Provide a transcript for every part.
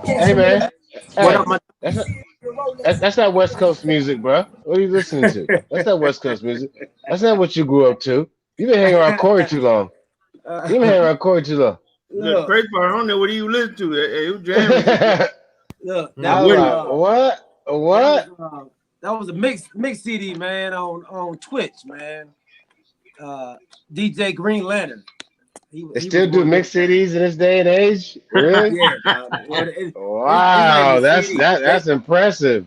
Hey man, What up, hey, my? that's not West Coast music, bro. What are you listening to? That's not West Coast music. That's not what you grew up to. You've been hanging around Corey too long. You've been hanging around Corey too long. The Look, crazy part, I don't know what you listen to. It was jamming. I look. That With was it. like what? that was What? that was a mix CD, man, on Twitch, man. Uh, DJ Green Lantern. They He still was do one of them mixed guys. CDs in this day and age? Really? Yeah, it's not Wow, even that's CD. that's impressive.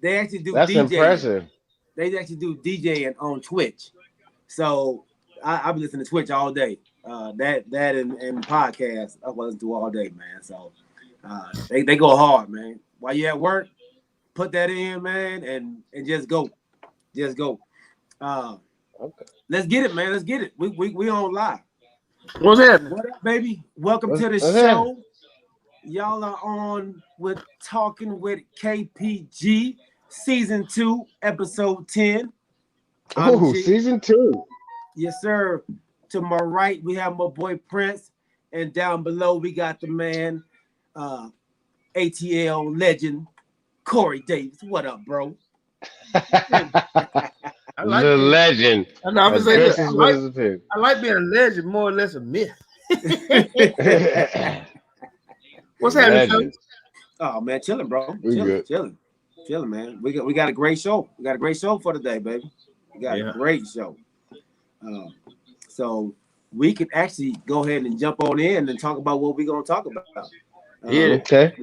They actually do That's DJing. impressive. They actually do DJing on Twitch. So I be listening to Twitch all day. That and podcasts I listen to all day, man. So they go hard, man. While you at work, put that in, man, and just go. Just go. Uh, Okay. let's get it, man. Let's get it. We on live. What's happening? What up, baby? Welcome to the What's that? show. Y'all are on with Talking with KPG, season 2, episode 10. I'm Oh, G. season 2. Yes, sir. To my right, we have my boy Prince, and down below we got the man, ATL legend Corey Davis. What up, bro? I like The being. legend. I know. I'm gonna As say best this. as well as a pig. I like being a legend, more or less a myth. What's happening, Legend. fellas? Oh man, chilling, bro. We good. Chilling, man. We got a great show. We got a great show for today, baby. We got a great show. So we could actually go ahead and jump on in and talk about what we're gonna talk about. Okay.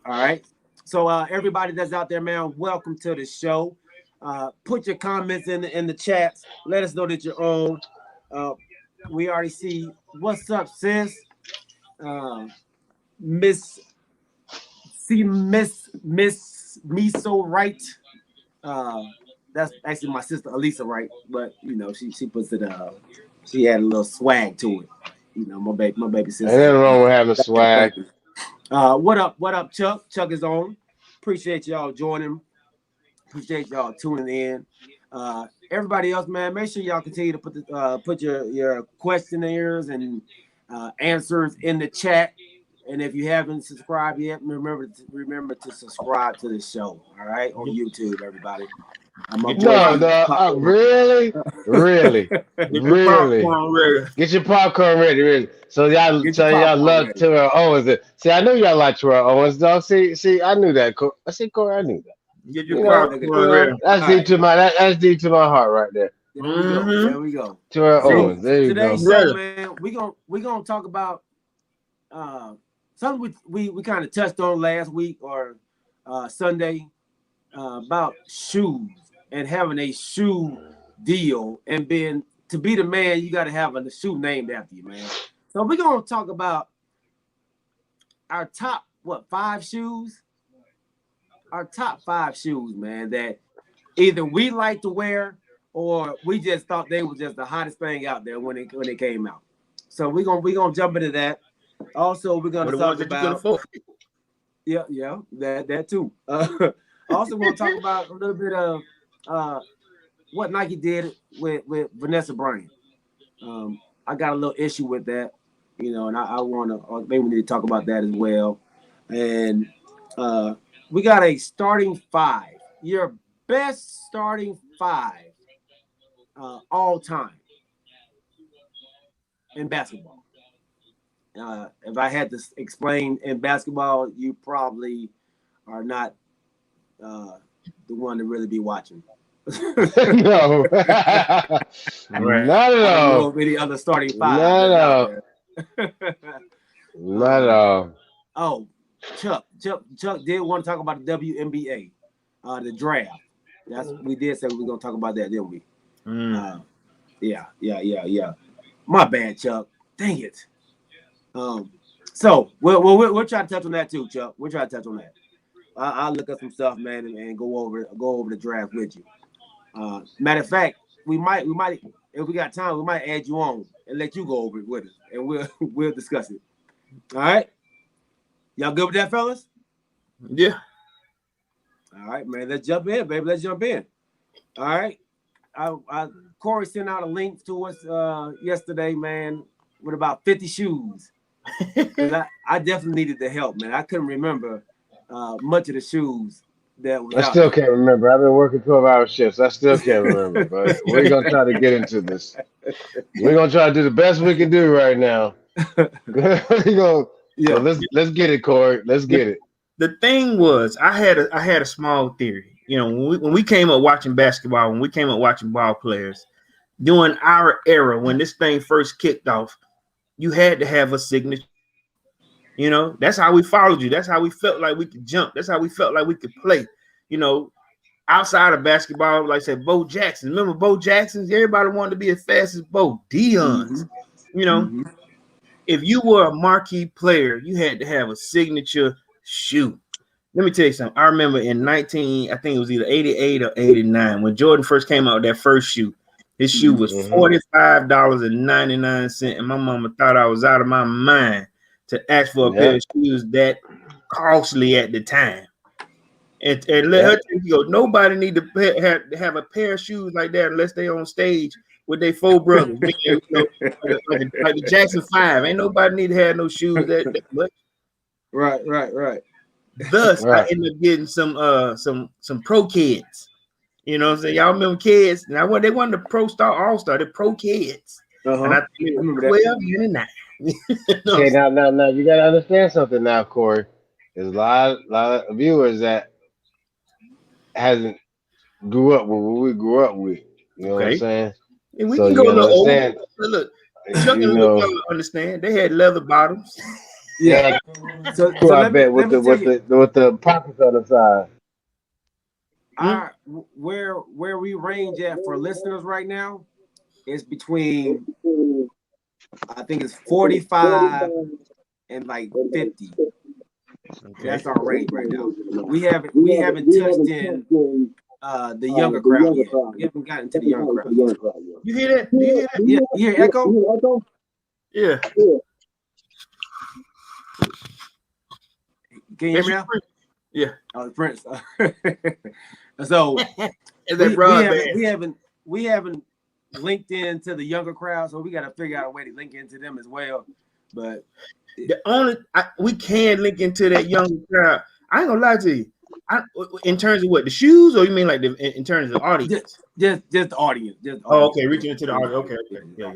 All right. So everybody that's out there, man, welcome to the show. Put your comments in the chats. Let us know that you're on. We already see what's up, sis. Miss Miss Miso Wright. That's actually my sister Elisa Wright, but you know she puts it. She had a little swag to it. You know, my baby sister. Ain't nothing wrong with having swag. What up, Chuck? Chuck is on. Appreciate y'all joining. Appreciate y'all tuning in. Everybody else, man, make sure y'all continue to put your questionnaires and answers in the chat. And if you haven't subscribed yet, remember to subscribe to the show. All right, on YouTube, everybody. Really, really, Get your really. popcorn ready. Get your popcorn ready, really. So Get your y'all popcorn love ready. Terrell Owens. See, I knew y'all like Terrell Owens, dog. See, I knew that. I see, Corey, I knew that. Get You your know, popcorn ready. that's deep to my that's deep to my heart right there. There we go. Terrell So Owens, there you go. today's show, man, we gonna talk about something we kind of touched on last week or Sunday about shoes and having a shoe deal and to be the man, you got to have a shoe named after you, man. So we're gonna talk about our top 5 shoes, our top 5 shoes, man, that either we like to wear or we just thought they were just the hottest thing out there when it came out. So we're gonna jump into that. Also, we're gonna talk about that too. Also, we're gonna talk about a little bit of what Nike did with Vanessa Bryant. I got a little issue with that, you know, and I want to maybe we need to talk about that as well. And we got a starting 5. Your best starting 5 all time in basketball. If I had to explain in basketball, you probably are not the one to really be watching. No, not at I don't know all. of any other starting 5 Not at all. there. Not at all. Oh, Chuck did want to talk about the WNBA, the draft. We did say we were gonna talk about that, didn't we? Yeah. My bad, Chuck. Dang it. So we'll try to touch on that too, Chuck. We'll try to touch on that. I'll look up some stuff, man, and go over the draft with you. Matter of fact, we might if we got time, we might add you on and let you go over it with us, and we'll discuss it. All right, y'all good with that, fellas? Yeah. All right, man. Let's jump in, baby. Let's jump in. All right. Corey sent out a link to us yesterday, man, with about 50 shoes I definitely needed the help, man. I couldn't remember much of the shoes that was I out still there. can't remember. I've been working 12-hour shifts. I still can't remember, but we're gonna try to get into this. We're gonna try to do the best we can do right now. We're gonna, so let's get it, Corey. Let's get it. The thing was, I had a small theory. You know, when we came up watching basketball, when we came up watching ball players, during our era, when this thing first kicked off, you had to have a signature. You know, that's how we followed you. That's how we felt like we could jump. That's how we felt like we could play. You know, outside of basketball, like I said, Bo Jackson. Remember Bo Jackson's? Everybody wanted to be as fast as Bo. Dion's. You know, if you were a marquee player, you had to have a signature shoe. Let me tell you something. I remember in I think it was either 88 or 89, when Jordan first came out with that first shoe. His shoe was $45.99, and my mama thought I was out of my mind to ask for a pair of shoes that costly at the time. And let her tell you, nobody need to have a pair of shoes like that unless they on stage with their four brothers. You know, like the Jackson 5. Ain't nobody need to have no shoes that much. Right. Thus, I ended up getting some pro kids. You know what I'm saying? Y'all remember kids? Now they weren't the Pro Star All-Star, the pro kids. And I think it was 12 Okay, now you gotta understand something now, Corey. There's a lot of viewers that hasn't grew up with what we grew up with. You know what I'm saying? And we can go a little over. Look, Chuck you and know, Little understand. They had leather bottoms. Yeah. So I bet with the pockets on the side. Where we range at for listeners right now is between, I think it's 45 and like 50. Okay. That's our range right now. We haven't touched in the younger crowd yet. We haven't gotten to the younger crowd yet. You hear that? Do you hear that? Yeah. You hear echo? Yeah. Can you hear me now? Yeah. Oh, Prince. So we haven't linked into the younger crowd, so we got to figure out a way to link into them as well. But we can link into that younger crowd. I ain't gonna lie to you. In terms of what, the shoes, or you mean like in terms of the audience? Just the audience. Oh, okay, reaching into the audience. Okay. Yeah.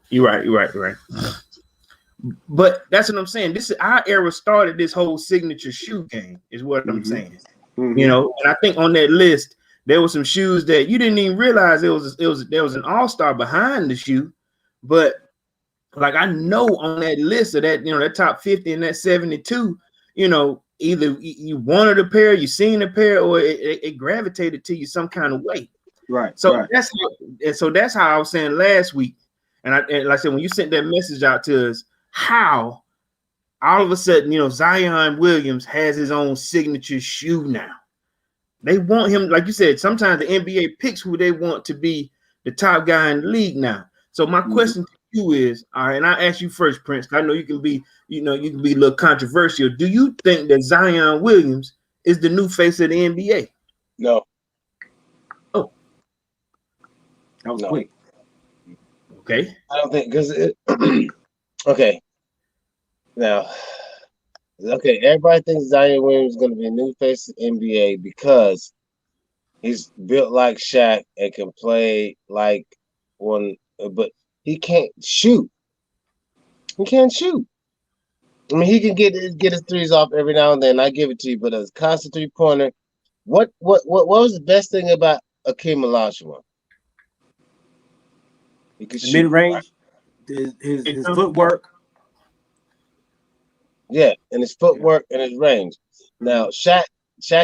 You're right. But that's what I'm saying. This is our era started this whole signature shoe game, is what I'm saying. You know, and I think on that list there were some shoes that you didn't even realize there was an all-star behind the shoe, but like I know on that list of that, you know, that top 50 and that 72, you know, either you wanted a pair, you seen a pair, or it gravitated to you some kind of way. Right. So that's how I was saying last week, and like I said, when you sent that message out to us, how all of a sudden, you know, Zion Williams has his own signature shoe now. They want him, like you said, sometimes the NBA picks who they want to be the top guy in the league now. So my question to you is, all right, and I ask you first, Prince. I know you can be a little controversial. Do you think that Zion Williams is the new face of the NBA? No. Oh, that was quick. Okay. I don't think because okay. Now, everybody thinks Zion Williams is going to be a new face of the NBA because he's built like Shaq and can play like one, but he can't shoot. He can't shoot. I mean, he can get his threes off every now and then. I give it to you, but as a constant 3-pointer, what was the best thing about Akeem Olajuwon? He could shoot, mid-range, right? his footwork. Yeah, and his footwork and his range. Now, Shaq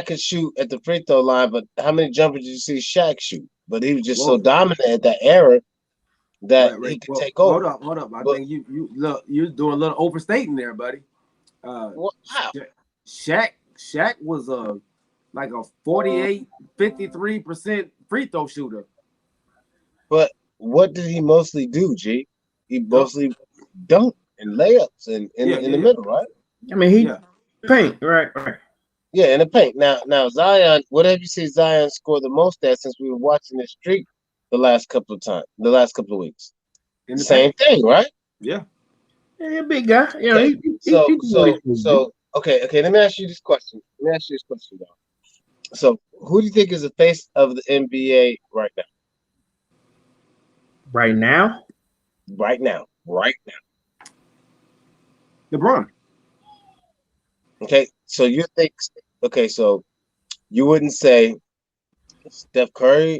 can shoot at the free throw line, but how many jumpers did you see Shaq shoot? But he was just so dominant at that era that he could take over. Hold up. I think you're doing a little overstating there, buddy. How? Shaq was like a 48, 53% free throw shooter. But what did he mostly do, G? He mostly dunked and layups in the middle, right? I mean, paint, right. Yeah, in the paint. Now Zion, what have you seen Zion score the most at since we were watching this streak the last couple of weeks? Same thing, right? Yeah. Yeah, big guy. You know, Okay, he do what he's supposed to do. okay. Let me ask you this question. Though. So, who do you think is the face of the NBA right now? Right now, Right now. LeBron. Okay, so you think? Okay, so you wouldn't say Steph Curry,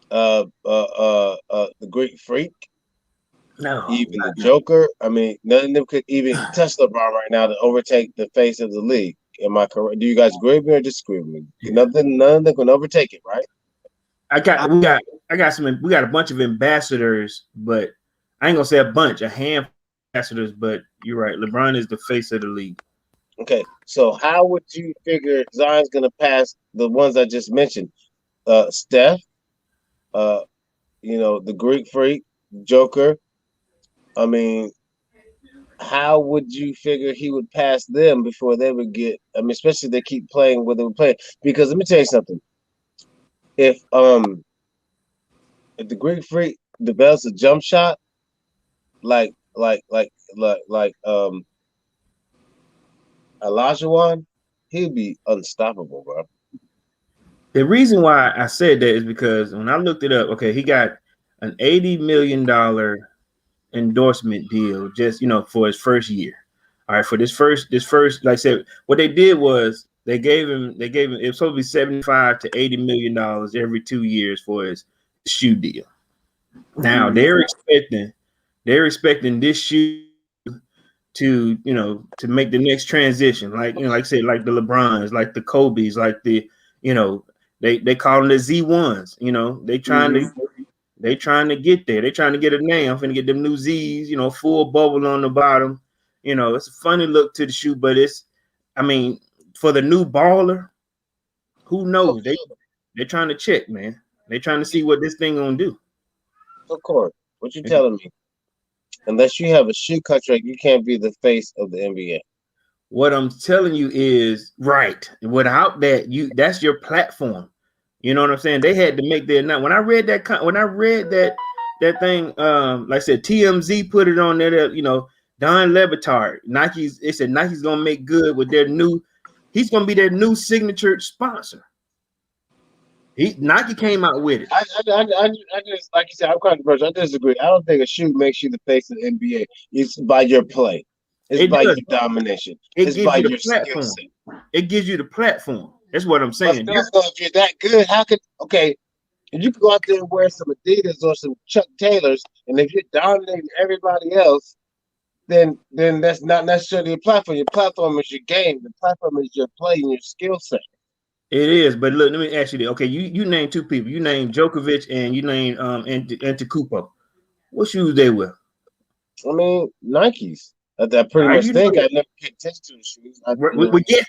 the Greek Freak, no, even the Joker. I mean, none of them could even touch LeBron right now to overtake the face of the league. Am I correct? Do you guys agree with me or disagree with me? yeah. None of them can overtake it, right? We got a bunch of ambassadors, but I ain't gonna say a bunch, a handful of ambassadors, but you're right. LeBron is the face of the league. Okay, so how would you figure Zion's gonna pass the ones I just mentioned? Steph, uh, the Greek Freak, Joker. I mean, how would you figure he would pass them before they would get? I mean, especially if they keep playing where they would play. Because let me tell you something. If um if the Greek Freak develops a jump shot like Olajuwon, he'd be unstoppable, bro. The reason why I said that is because when I looked it up, okay, he got an $80 million endorsement deal just for his first year. All right, for this first, like I said, what they did was they gave him it was supposed to be 75 to $80 million every 2 years for his shoe deal. Now they're expecting this shoe to make the next transition, like I said, like the LeBrons, like the Kobe's, like you know they call them the Z1s. They trying to get there. They trying to get a name. I'm finna get them new Z's. Full bubble on the bottom. It's a funny look to the shoe, but I mean, for the new baller, who So, knows? They're trying to check, man. They're trying to see what this thing gonna do. of course, what you telling me? Unless you have a shoe contract, you can't be the face of the NBA. What I'm telling you is right. Without that's your platform. You know what I'm saying? They had to make their now. When I read that thing, like I said, TMZ put it on there. Don Levitard, Nike's. It said Nike's gonna make good with their new. He's gonna be their new signature sponsor. Nike came out with it. I just like you said, I'm controversial. I disagree. I don't think a shoe makes you the face of the NBA. It's by your play. It's It by does. your domination. It It's gives by you the your skill platform. set. It gives you the platform. That's what I'm But saying. still, if you're that good, how could if you could go out there and wear some Adidas or some Chuck Taylors, and if you're dominating everybody else, then that's not necessarily your platform. Your platform is your game. The platform is your play and your skill set. It is, but look, let me ask you this. Okay, you name two people. You name Djokovic and you name Antetokounmpo. What shoes they wear? I mean, Nikes. I pretty Are much you know think I that? never paid attention to the shoes. We get,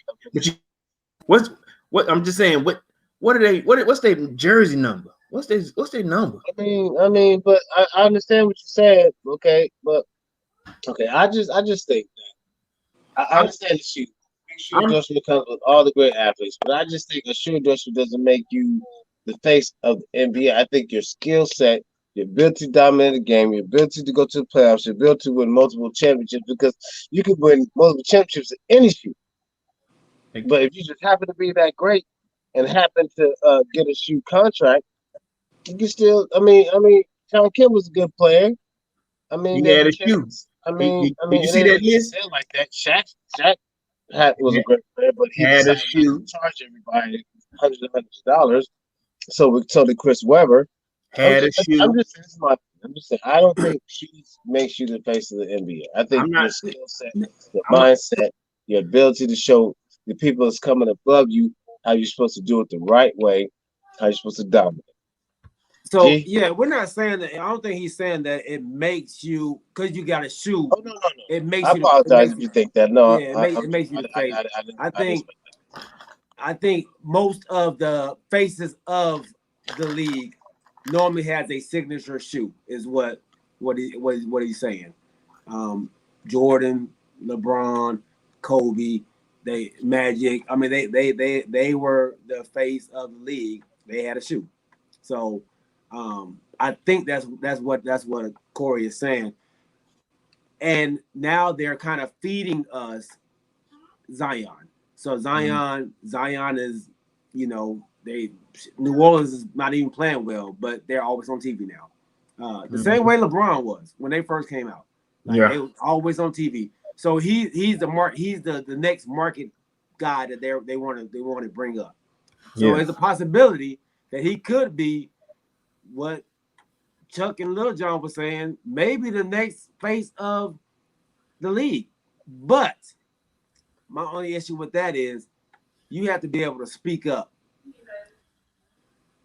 but what I'm just saying. What are they? What's their jersey number? What's their number? But I understand what you said. Okay, but okay, I just think I I'm, understand the shoe. Big shoe I'm endorsement comes with all the great athletes, but I just think a shoe endorsement doesn't make you the face of the NBA. I think your skill set, your ability to dominate the game, your ability to go to the playoffs, your ability to win multiple championships, because you could win multiple championships in any shoe. But if you just happen to be that great and happen to get a shoe contract, you can still. Tom Kim was a good player. I mean, he there's had a a shoe. chance. Did you It see ain't that like list? like that. Shaq was a great player, but he Had a decided not to shoe. charge everybody hundreds of dollars. So did Chris Webber. Had a shoe. This is my. I'm just saying. I don't think shoes makes you the face of the NBA. I think I'm your not. skill set, your I'm a, mindset, your ability to show the people that's coming above you how you're supposed to do it the right way, how you're supposed to dominate. So G. yeah, we're not saying that. I don't think he's saying that it makes you because you got a shoe. Oh no. It I makes you. It apologize makes if you. you think that. No, Yeah, I, it I'm makes you the face. I I didn't think expect I think most of the faces of the league normally has a signature shoe. Is what he's saying. Um, Jordan, LeBron, Kobe, Magic. I mean, they were the face of the league. They had a shoe. So I think that's what Corey is saying. and now they're kind of feeding us Zion. So Zion is, they New Orleans is not even playing well, but they're always on TV now. The same way LeBron was when they first came out. Like they were always on TV. So he's the next market guy that they want to bring up. So it's a possibility that he could be what Chuck and Lil John was saying, maybe the next face of the league. But my only issue with that is you have to be able to speak up.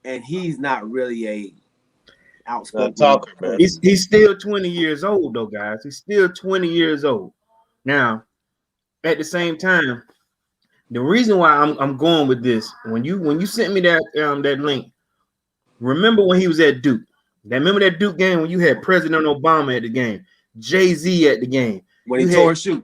And he's not really a outspoken talker, man. He's still 20 years old, though, guys. He's still 20 years old. Now, at the same time, the reason why I'm going with this, when you sent me that link, remember when he was at Duke? Remember that Duke game when you had President Obama at the game, Jay-Z at the game. When he tore his shoe.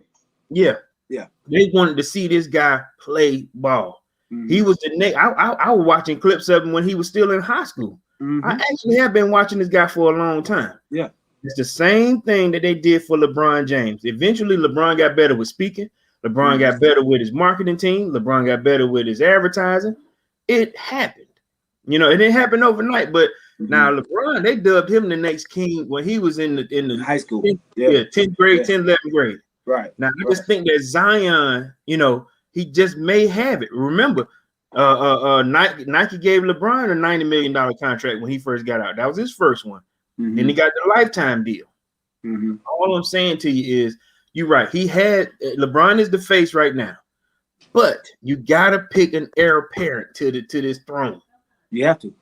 Yeah. Yeah. They wanted to see this guy play ball. Mm-hmm. He was the next. I was watching clips of him when he was still in high school. Mm-hmm. I actually have been watching this guy for a long time. Yeah. It's the same thing that they did for LeBron James. Eventually, LeBron got better with speaking. LeBron got better with his marketing team. LeBron got better with his advertising. It happened. It didn't happen overnight, but now LeBron, they dubbed him the next king when he was in the high school. 10th grade, 10th, 11th grade. Right. Now I just think that Zion, he just may have it. Remember, Nike gave LeBron a $90 million contract when he first got out. That was his first one. Mm-hmm. Then he got the lifetime deal. Mm-hmm. All I'm saying to you is, you're right. LeBron is the face right now, but you gotta pick an heir apparent to this throne. You have to.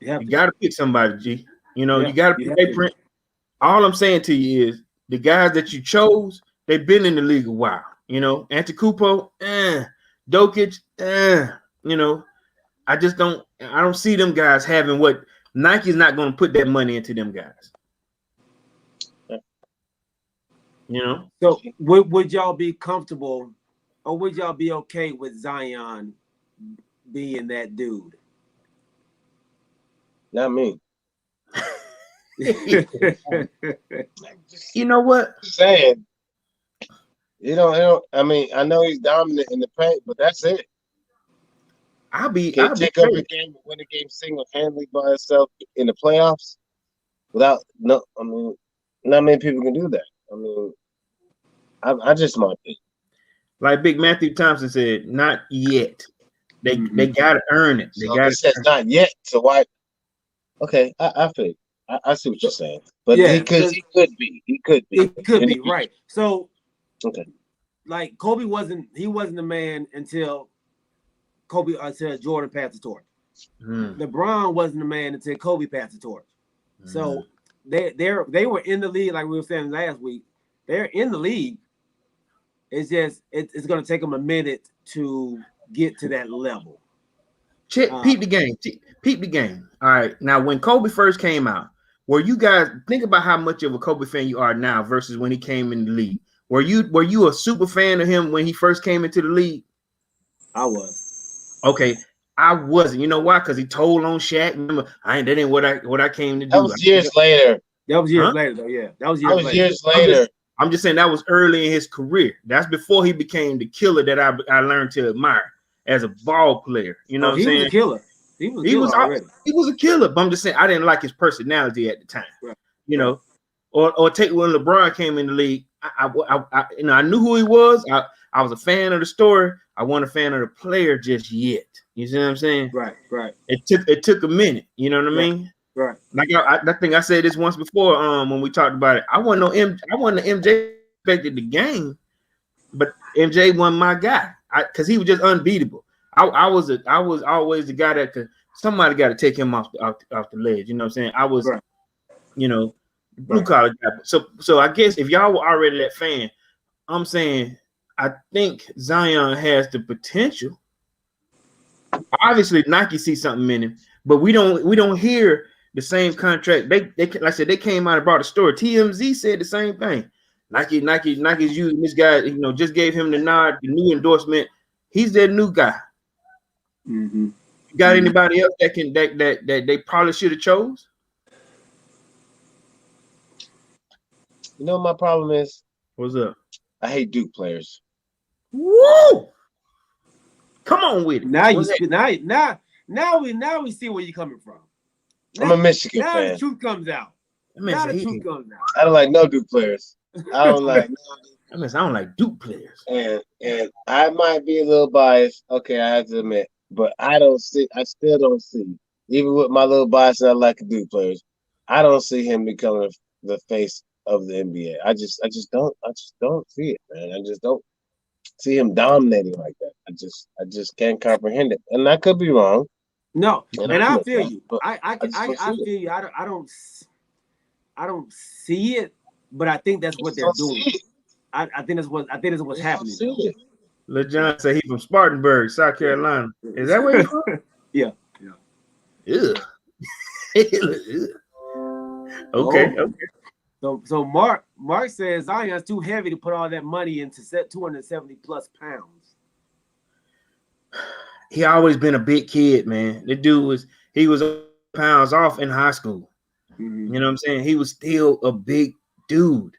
You gotta pick somebody, G. You gotta pick print. All I'm saying to you is the guys that you chose, they've been in the league a while. Antetokounmpo, Jokic, I don't see them guys having what Nike's not going to put that money into them guys. So would y'all be comfortable, or would y'all be okay with Zion being that dude? Not me. You know what? I'm saying. I mean, I know he's dominant in the paint, but that's it. Can't take up a game, win a game single-handedly by himself in the playoffs not many people can do that. I mean, I just might be. Like Big Matthew Thompson said, not yet. They gotta earn it. It says not yet. So why? Okay, I feel. I see what you're saying, but he could be. He could be right. So. Okay. Like Kobe wasn't the man until Jordan passed the torch. LeBron wasn't the man until Kobe passed the torch. So they were in the league, like we were saying last week. They're in the league. It's just it's going to take them a minute to get to that level. Peep the game. Peep the game. All right. Now, when Kobe first came out, were you guys think about how much of a Kobe fan you are now versus when he came in the league? Were you a super fan of him when he first came into the league? I was. Okay, I wasn't. You know why? Because he told on Shaq. Remember, that ain't what I came to do. That was years later. That was years later, though. Yeah, that was years later. I'm just saying that was early in his career. That's before he became the killer that I learned to admire as a ball player. You know what I'm saying? He was a killer. He was a killer. But I'm just saying I didn't like his personality at the time. Right. Or take when LeBron came in the league. I knew who he was. I was a fan of the story. I wasn't a fan of the player just yet. You see what I'm saying? Right. It took a minute. You know what I mean? Right. Like I think I said this once before. When we talked about it, I wasn't the MJ expected the game, but MJ wasn't my guy. Because he was just unbeatable. I was always the guy that somebody got to take him off the ledge. You know what I'm saying? I was, blue collar guy. So I guess if y'all were already that fan, I'm saying I think Zion has the potential. Obviously, Nike sees something in him, but we don't hear the same contract. They like I said, they came out and brought a story. TMZ said the same thing. Nike's using this guy. Just gave him the nod, the new endorsement. He's their new guy. Mm-hmm. You got anybody else that they probably should have chose? You know what my problem is? What's up? I hate Duke players. Woo! Come on with it. Now you What's that? speak. Now we see where you're coming from. I'm a Michigan Now the fan. truth comes out. That man Now said the he truth hate. comes out. I don't like no Duke players. I don't like That man said I don't like Duke players. and I might be a little biased. Okay, I have to admit, but I don't see. I still don't see. Even with my little bias, I like Duke players. I don't see him becoming the face of the NBA. I just don't see it, man. I just don't see him dominating like that. I just can't comprehend it, and I could be wrong. No, And and I I admit feel that, you. but I I just don't see it. feel you. I don't see it, but I think that's I what just they're don't see doing. it. I think that's what's I just don't happening see though. it. Lil John said he from Spartanburg, South Yeah. Carolina. Is that where you from? Yeah. Ugh. Ugh. Okay. Oh. So Mark says Zion's too heavy to put all that money into 270 plus pounds. He always been a big kid, man. The dude was pounds off in high school. Mm-hmm. You know what I'm saying? He was still a big dude.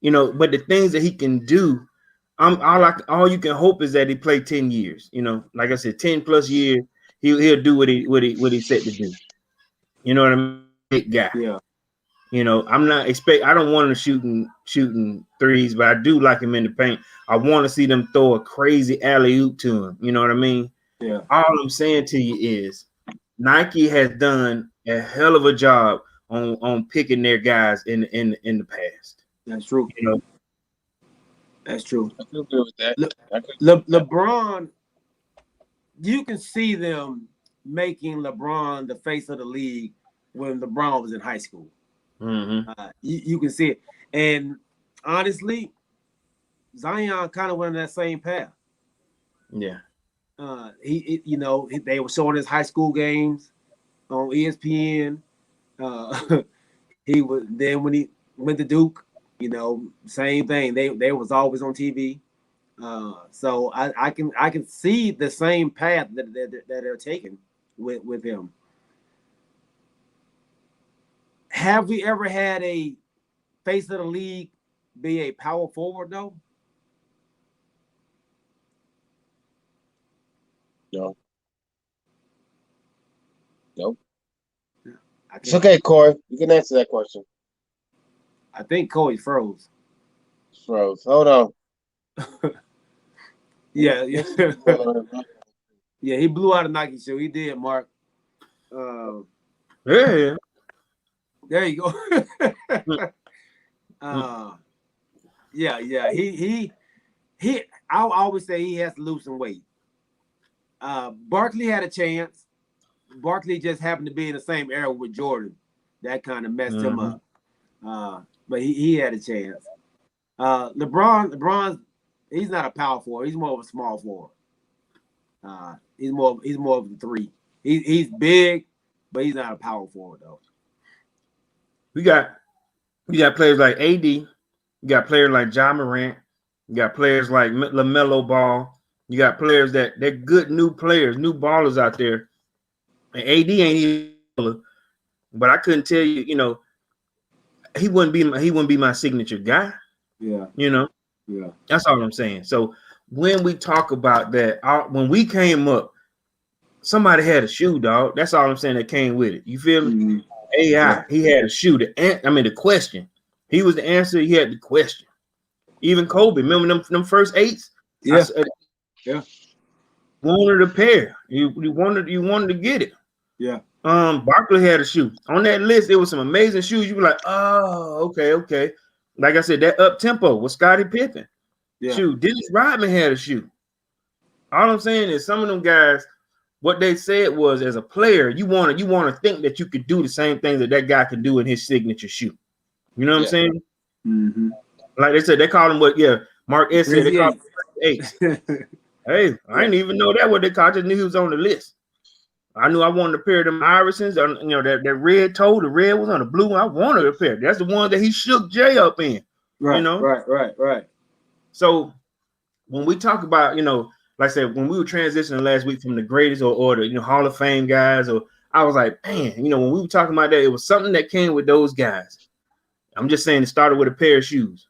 But the things that he can do, all you can hope is that he play 10 years. Like I said, 10 plus years, he'll do what he said to do. You know what I mean? Big guy. Yeah. I don't want him shooting threes, but I do like him in the paint. I want to see them throw a crazy alley-oop to him. You know what I mean? Yeah. All I'm saying to you is Nike has done a hell of a job on picking their guys in the past. That's true. That's true. I can agree with that. LeBron, you can see them making LeBron the face of the league when LeBron was in high school. Mm-hmm. You can see it. And honestly, Zion kind of went on that same path. Yeah. They were showing his high school games on ESPN. He was then when he went to Duke, same thing. They was always on TV. So I can see the same path that they're taking with him. Have we ever had a face of the league be a power forward though? No. Nope. Yeah, It's okay, Corey. You can answer that question. I think Corey froze. Froze. Hold on. Yeah. Yeah, he blew out a Nike shoe. He did, Mark. Yeah. There you go. Yeah. He. I always say he has to lose some weight. Barkley had a chance. Barkley just happened to be in the same era with Jordan. That kind of messed him up. But he had a chance. LeBron, he's not a power forward. He's more of a small forward. He's more of the three. He's big, but he's not a power forward though. We got players like AD. You got players like Ja Morant. You got players like LaMelo Ball. You got players they're good new players, new ballers out there. And AD ain't even, but I couldn't tell you, he wouldn't be my signature guy. Yeah. Yeah. That's all I'm saying. So when we talk about that, when we came up, somebody had a shoe, dog. That's all I'm saying that came with it. You feel me? Mm-hmm. AI, he had a shoe. The question. He was the answer. He had the question. Even Kobe, remember them first eights? Yeah. Wanted a pair. You wanted to get it. Yeah. Barkley had a shoe. On that list, there was some amazing shoes. You were like, oh, okay. Like I said, that up tempo was Scottie Pippen. Yeah. Shoe. Dennis Rodman had a shoe. All I'm saying is some of them guys, what they said was, as a player, you want to think that you could do the same things that guy could do in his signature shoe. You know what I'm saying? Mm-hmm. Like they said, they called him what? Yeah, Mark S said they called him eight. Hey, I didn't even know that what they called. I just knew he was on the list. I knew I wanted a pair of them Irisons. That red toe, the red was on the blue one. I wanted a pair. That's the one that he shook Jay up in. Right. Right. So when we talk about, like I said, when we were transitioning last week from the greatest or the Hall of Fame guys, or I was like, man, when we were talking about that, it was something that came with those guys. I'm just saying it started with a pair of shoes,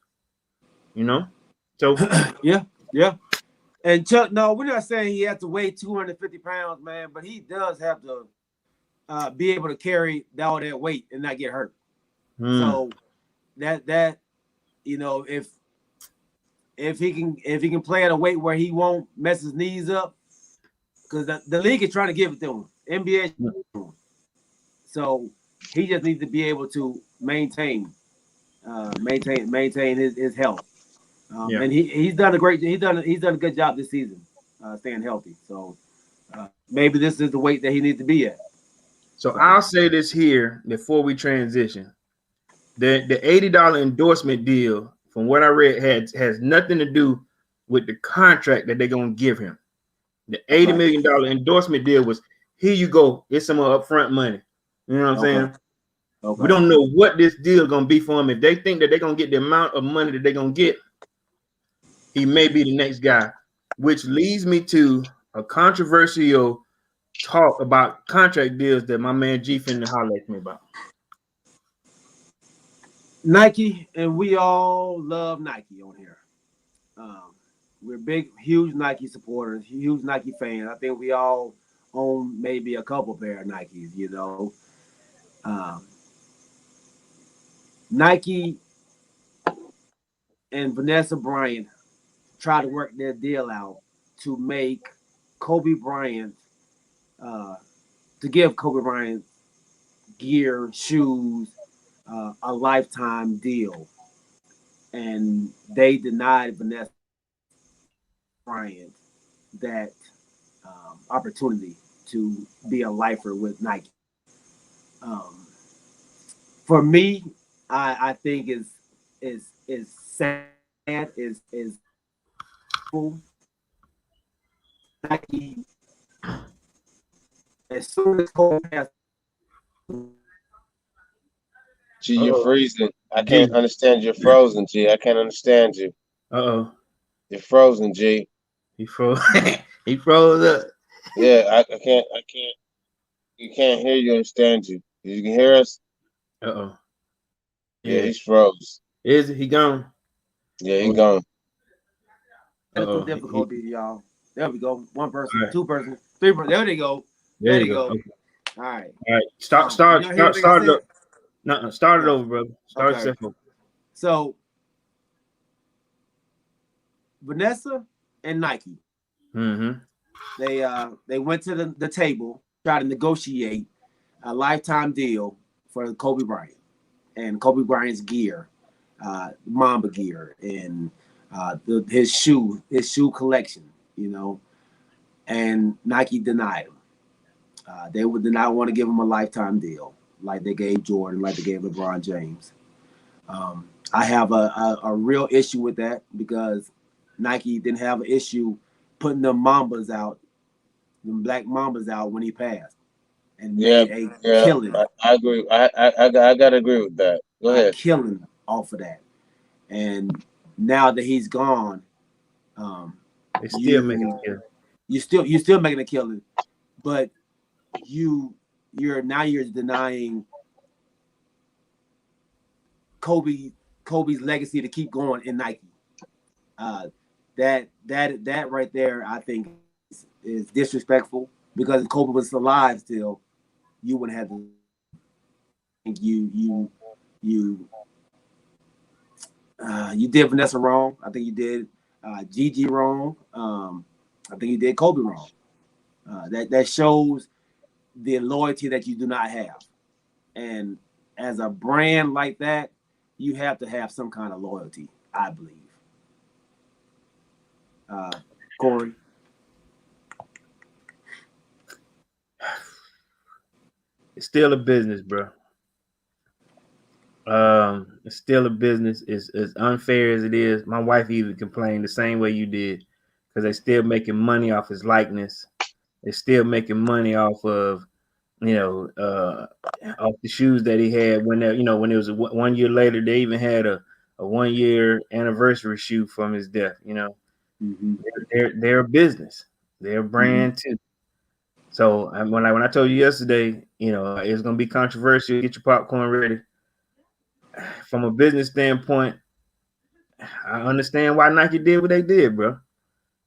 you know. So Yeah, yeah. And Chuck, no, we're not saying he has to weigh 250 pounds, man, but he does have to be able to carry all that weight and not get hurt. So that if he can play at a weight where he won't mess his knees up, because the league is trying to give it to him. NBA, so he just needs to be able to maintain his health. yeah. And he's done a good job this season, staying healthy. So maybe this is the weight that he needs to be at. So So I'll say this here before we transition. The $80 endorsement deal, from what I read, has nothing to do with the contract that they're gonna give him. The $80 okay, million endorsement deal was, here you go, it's some upfront money. You know what I'm okay, saying? We okay. don't know what this deal is gonna be for him. If they think that they're gonna get the amount of money that they're gonna get, he may be the next guy. Which leads me to a controversial talk about contract deals that my man G finna holler at me about. Nike, and we all love Nike on here. Um, we're big, huge Nike supporters, huge Nike fans. I think we all own maybe a couple pair of Nikes. Um, Nike and Vanessa Bryant try to work their deal out to make Kobe Bryant, uh, to give Kobe Bryant gear, shoes, a lifetime deal. And they denied Vanessa Bryant that opportunity to be a lifer with Nike. Um, for me, I think is sad, is cool. Nike, as soon as Kobe passed, G, you're Uh-oh. freezing. I G. can't understand. You're frozen, G. I can't understand you. Uh-oh. You're frozen, G. He froze. He froze up. Yeah, I can't. I can't. You can't hear you. Understand you. You can hear us. Uh-oh. Yeah, Yeah. he's froze. Is it? He gone? Yeah, he Oh, gone. technical uh-oh. difficulties, y'all. There we go. One person, All right. two person, three person. There they go. There There you they go. go. Okay. All right. All right. Start, Did start, y'all hear start, anything I start it said? up. No, start it Yeah. over, brother. Start Okay. yourself over. So Vanessa and Nike, Mm-hmm. they went to the table, try to negotiate a lifetime deal for Kobe Bryant and Kobe Bryant's gear, Mamba gear, and his shoe collection. You know, and Nike denied him. They did not want to give him a lifetime deal like they gave Jordan, like they gave LeBron James. I have a real issue with that because Nike didn't have an issue putting the Mambas out, the black Mambas out when he passed and Yeah, made a yeah. killing, I agree. I gotta agree with that. Go a ahead. killing off of that. And now that he's gone, um, They still making you it here. you're still making a killing, but you you're denying Kobe Kobe's legacy to keep going in Nike. Uh, that right there, I think, is disrespectful because if Kobe was alive still, you wouldn't have to. You you did Vanessa wrong. I think you did Gigi wrong. I think you did Kobe wrong. That shows the loyalty that you do not have. And as a brand like that, you have to have some kind of loyalty, I believe. Uh, Corey. It's still a business, bro. It's still a business. It's as unfair as it is. My wife even complained the same way you did, because they still making money off his likeness. They're still making money off of, you know, off the shoes that he had when they, when it was 1 year later. They even had a 1 year anniversary shoe from his death. Mm-hmm. They're a business. They're a Mm-hmm. brand too. So when I told you yesterday, it's gonna be controversial. Get your popcorn ready. from a business standpoint, I understand why Nike did what they did, bro.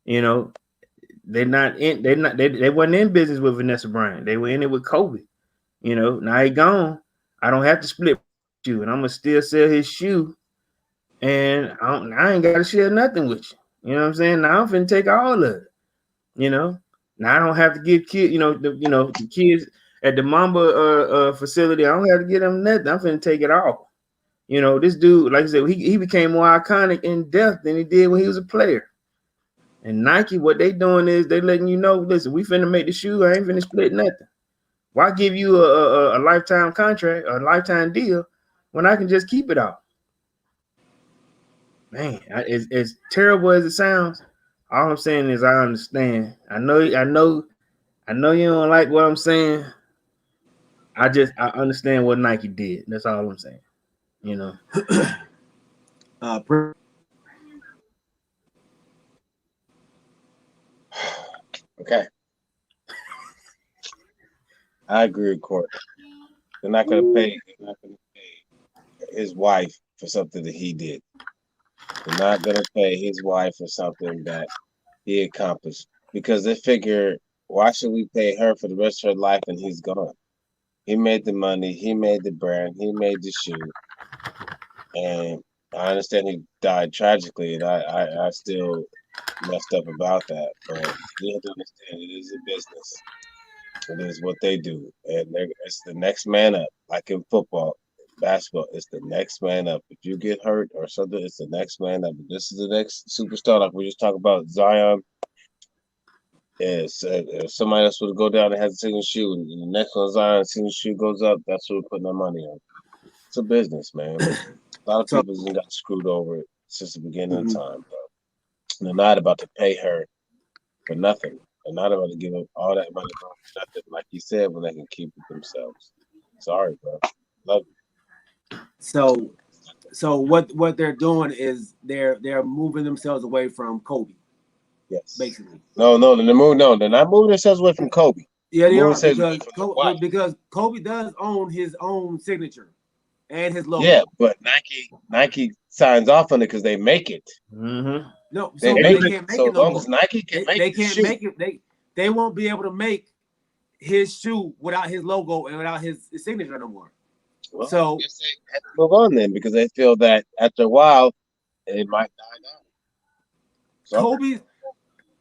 You know, they wasn't in business with Vanessa Bryant. They were in it with Kobe. You know, now he gone. I don't have to split you, and I'm gonna still sell his shoe, and I ain't gotta share nothing with you. You know what I'm saying? Now I'm finna take all of it. You know, now I don't have to give kids, the kids at the Mamba facility. I don't have to give them nothing. I'm finna take it all. You know, this dude, like I said, he became more iconic in death than he did when he was a player. And Nike, what they doing is they letting you know, listen, we finna make the shoe. I ain't finna split nothing. Why give you a lifetime contract, a lifetime deal, when I can just keep it all? Man, as terrible as it sounds, all I'm saying is I understand. I know you don't like what I'm saying. I understand what Nike did. That's all I'm saying. You know. Okay. I agree with Court. They're not gonna pay his wife for something that he did. They're not gonna pay his wife for something that he accomplished because they figure, why should we pay her for the rest of her life and he's gone? He made the money, he made the brand, he made the shoe, and I understand he died tragically, and I still messed up about that. But you have to understand, it is a business. It is what they do, and it's the next man up. Like in football, basketball, it's the next man up. If you get hurt or something, it's the next man up. This is the next superstar. Like we just talked about Zion. Is if somebody else would go down and has a single shoe, and the next one Zion single shoe goes up, that's what we're putting our money on. It's a business, man. A lot of people have got screwed over since the beginning of time, bro. And they're not about to pay her for nothing. They're not about to give them all that money for nothing, like you said, when they can keep it themselves. Sorry, bro. Love you. So what they're doing is they're moving themselves away from Kobe. Yes. Basically. No, they're not moving themselves away from Kobe. Yeah, they are because Kobe does own his own signature and his logo. Yeah, but Nike signs off on it because they make it. Mm-hmm. No, so they can't make it. As long as Nike can make it, they can't make it. They won't be able to make his shoe without his logo and without his signature no more. Well, so I guess they have to move on then because they feel that after a while it might die down.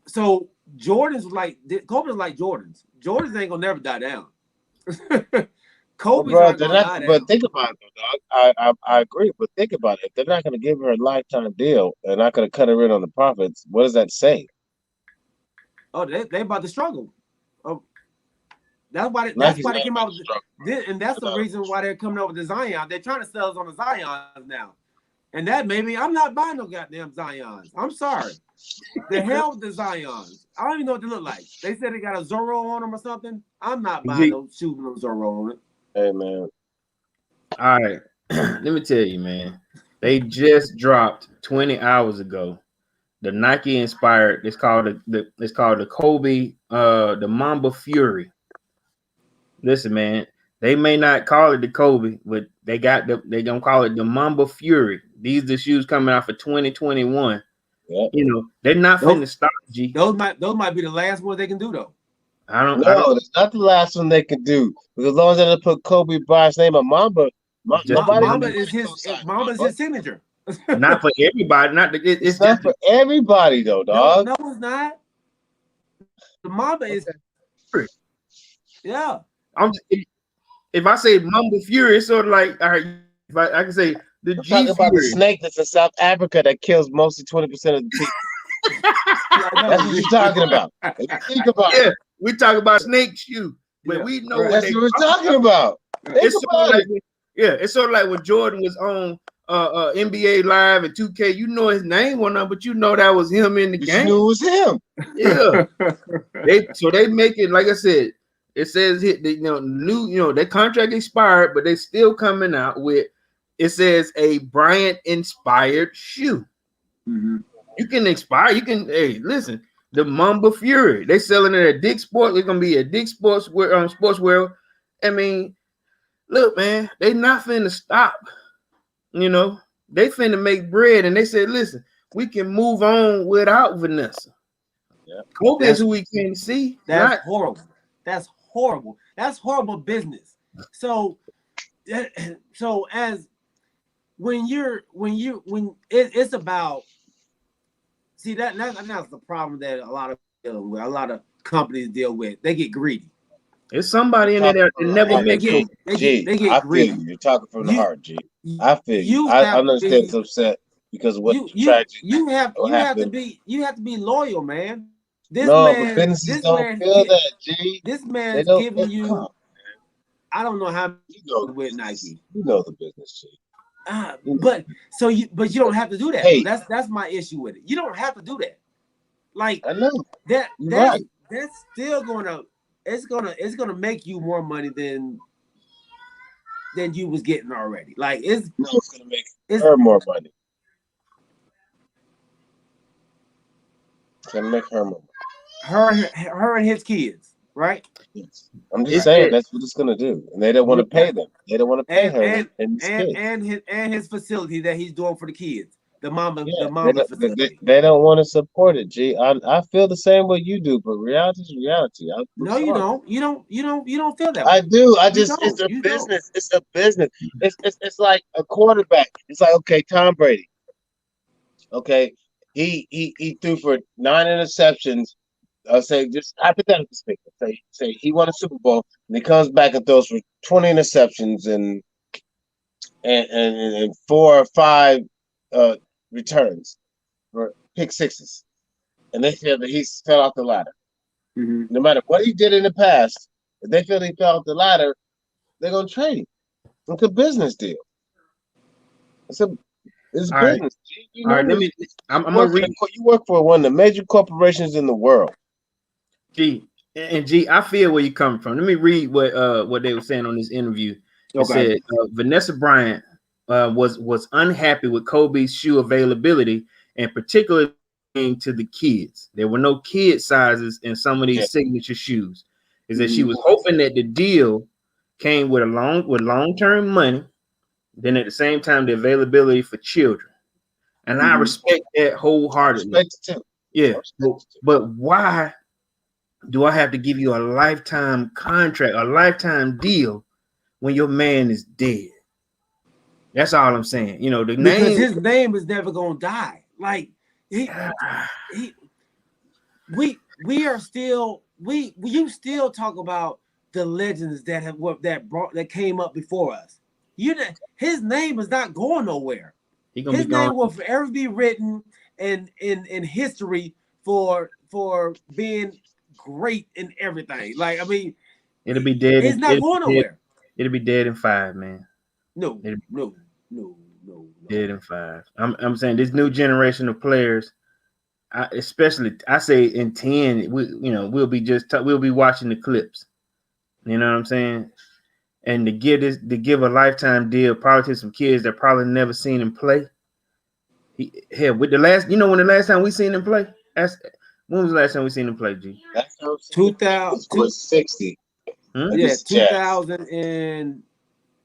So Jordan's like Kobe's like Jordans. Jordans ain't gonna never die down. Kobe's not gonna die down. But think about it, though, dog. I agree, but think about it. If they're not gonna give her a lifetime deal, they're not gonna cut her in on the profits. What does that say? Oh, they about to struggle. That's why they came out with this, and that's the reason why they're coming up with the Zion. They're trying to sell us on the Zions now. And that maybe I'm not buying no goddamn Zions. I'm sorry. The hell with the Zions. I don't even know what they look like. They said they got a Zorro on them or something. I'm not buying no shoes with no Zorro on it. Hey man. All right. Let me tell you, man. They just dropped 20 hours ago. The Nike inspired. It's called the Kobe, the Mamba Fury. Listen, man. They may not call it the Kobe, but they gonna call it the Mamba Fury. These are the shoes coming out for 2021. Yep. You know, they're not finna stop. G. Those might be the last ones they can do though. It's not the last one they can do. Because as long as they don't put Kobe Bryant's name on Mamba, Mamba is his signature. Not for everybody. It's not for everybody though, dog. No, it's not. The Mamba is. Yeah. If I say Mamba Fury, it's sort of like, all right, if I can say the G talking about the snake that's in South Africa that kills mostly 20% of the people. That's what you're talking about. Think about it. We talk about snake shoe, but we know that's what we're talking about. It's sort of like when Jordan was on NBA Live and 2K. You know his name wasn't on, but you know that was him in the game. You knew it was him. Yeah. they make it, like I said. It says their contract expired, but they still coming out with. It says a Bryant inspired shoe. Mm-hmm. You can expire. You can. Hey, listen, the Mamba Fury. They selling it at Dick's Sports. It's gonna be at Dick's Sportswear. I mean, look, man, they not finna stop. You know, they finna make bread, and they said, "Listen, we can move on without Vanessa." Yeah. Kobe is who we can see. That's horrible. That's horrible. That's horrible business. So, so as when it's about see that's the problem that a lot of companies deal with. They get greedy. It's somebody in there that never They met Kobe. I greedy. feel you. You're talking from the heart, G. You, I feel you. you I have to understand be it's upset because of what tragic you have to happened. be loyal, man. No, but businesses don't feel that, G. This They man's don't. giving Come you. on, I don't know how you know the with business. Nike. You know the business, G. But you don't have to do that. Hey, That's my issue with it. You don't have to do that. Like I know. You're that's right. that's still it's gonna make you more money than you was getting already. Like it's gonna make her more money. It's gonna make her more money. Her and his kids, right? Yes. I'm just saying that's what it's gonna do, and they don't want to pay them. They don't want to pay her and his kids. And his facility that he's doing for the kids, the mama facility. They don't want to support it. G, I feel the same way you do, but reality is reality. No, you don't. You don't feel that I way. do. It's a business. It's a business. It's like a quarterback. It's like, okay, Tom Brady. Okay, he threw for 9 interceptions. I'll say, just hypothetically speaking, say he won a Super Bowl and he comes back and throws for 20 interceptions and 4 or 5 returns for pick sixes, and they feel that he fell off the ladder. Mm-hmm. No matter what he did in the past, if they feel he fell off the ladder, they're gonna trade him. It's a business deal. It's business. Right. You know, all right, I'm gonna read. You work for one of the major corporations in the world. G, I feel where you're coming from. Let me read what they were saying on this interview. It said Vanessa Bryant was unhappy with Kobe's shoe availability, and particularly to the kids. There were no kid sizes in some of these signature shoes. Is that she was hoping that the deal came with long-term money, then at the same time the availability for children. And I respect that wholeheartedly. Yeah, but why do I have to give you a lifetime contract, a lifetime deal when your man is dead? That's all I'm saying. You know, because his name is never gonna die. Like we are still you still talk about the legends that came up before us. His name is not going nowhere. His name will forever be written in history for being great in everything. Like, I mean, it'll be dead. It's not going nowhere. It'll be dead in 5, man. No. Dead in 5. I'm saying this new generation of players, especially I say in 10, we'll be watching the clips. You know what I'm saying? And to give a lifetime deal probably to some kids that probably never seen him play. With the last, when the last time we seen him play? When was the last time we seen him play, G? 2060. Yeah, 2000 and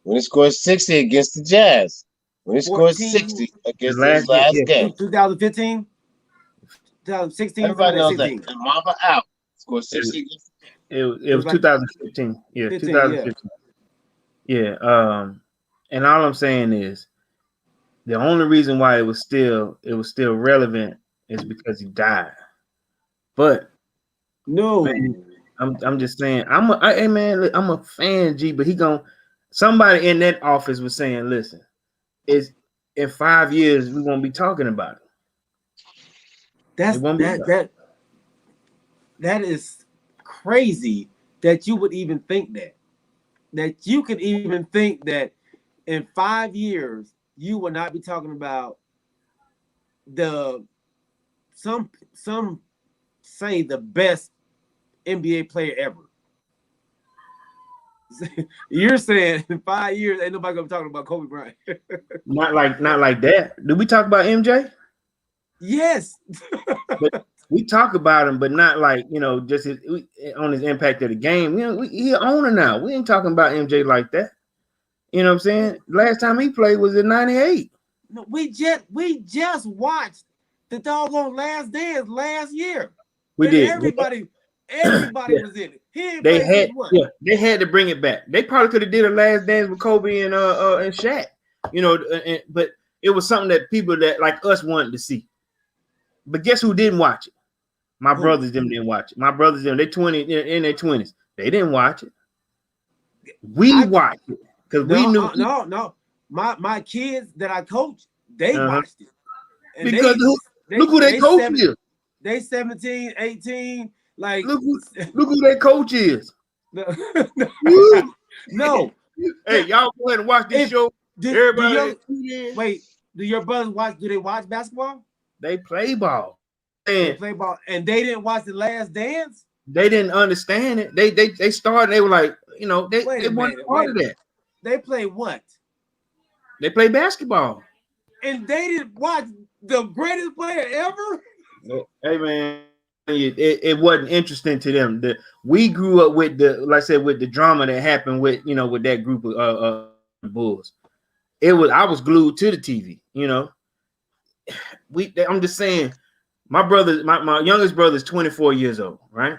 when he scored 60 against the Jazz. When he scored 60 against his last game. 2015? 2016? Everybody knows that. And Mamba out. Scored 60 against the Jazz. It was 2015. Yeah, 2015. Yeah. And all I'm saying is the only reason why it was still relevant is because he died. But no, man, I'm just saying I'm a fan, G, but somebody in that office was saying, listen, is in 5 years we won't be talking about it. That is crazy that you would even think that you could even think that in 5 years you will not be talking about some say the best NBA player ever. You're saying in 5 years ain't nobody gonna be talking about Kobe Bryant. not like that. Did we talk about MJ? Yes. But we talk about him, but not like just on his impact of the game. He's an owner now. We ain't talking about MJ like that. You know what I'm saying? Last time he played was in '98. No, we just watched the doggone Last Dance last year, We and did. everybody Yeah. was in it. He ain't played since what? They had to bring it back. They probably could have did a Last Dance with Kobe and Shaq. You know, but it was something that people that like us wanted to see. But guess who didn't watch it? My brothers them didn't watch it. My brothers them, they 20 in their 20s. They didn't watch it. We watched it because we knew. No. My kids that I coach, they watched it. And because look who their coach is. They 17, 18. Like look who their coach is. No. Hey, y'all go ahead and watch this show. Everybody, wait, do your brothers watch? Do they watch basketball? They play ball. They play ball, and they didn't watch The Last Dance. They didn't understand it. They started. They were like, you know, they weren't part of that. They play what? They play basketball, and they didn't watch the greatest player ever. Hey man, it wasn't interesting to them. We grew up with like I said, with the drama that happened with with that group of Bulls. I was glued to the TV. You know, I'm just saying. My brother, my youngest brother is 24 years old, right?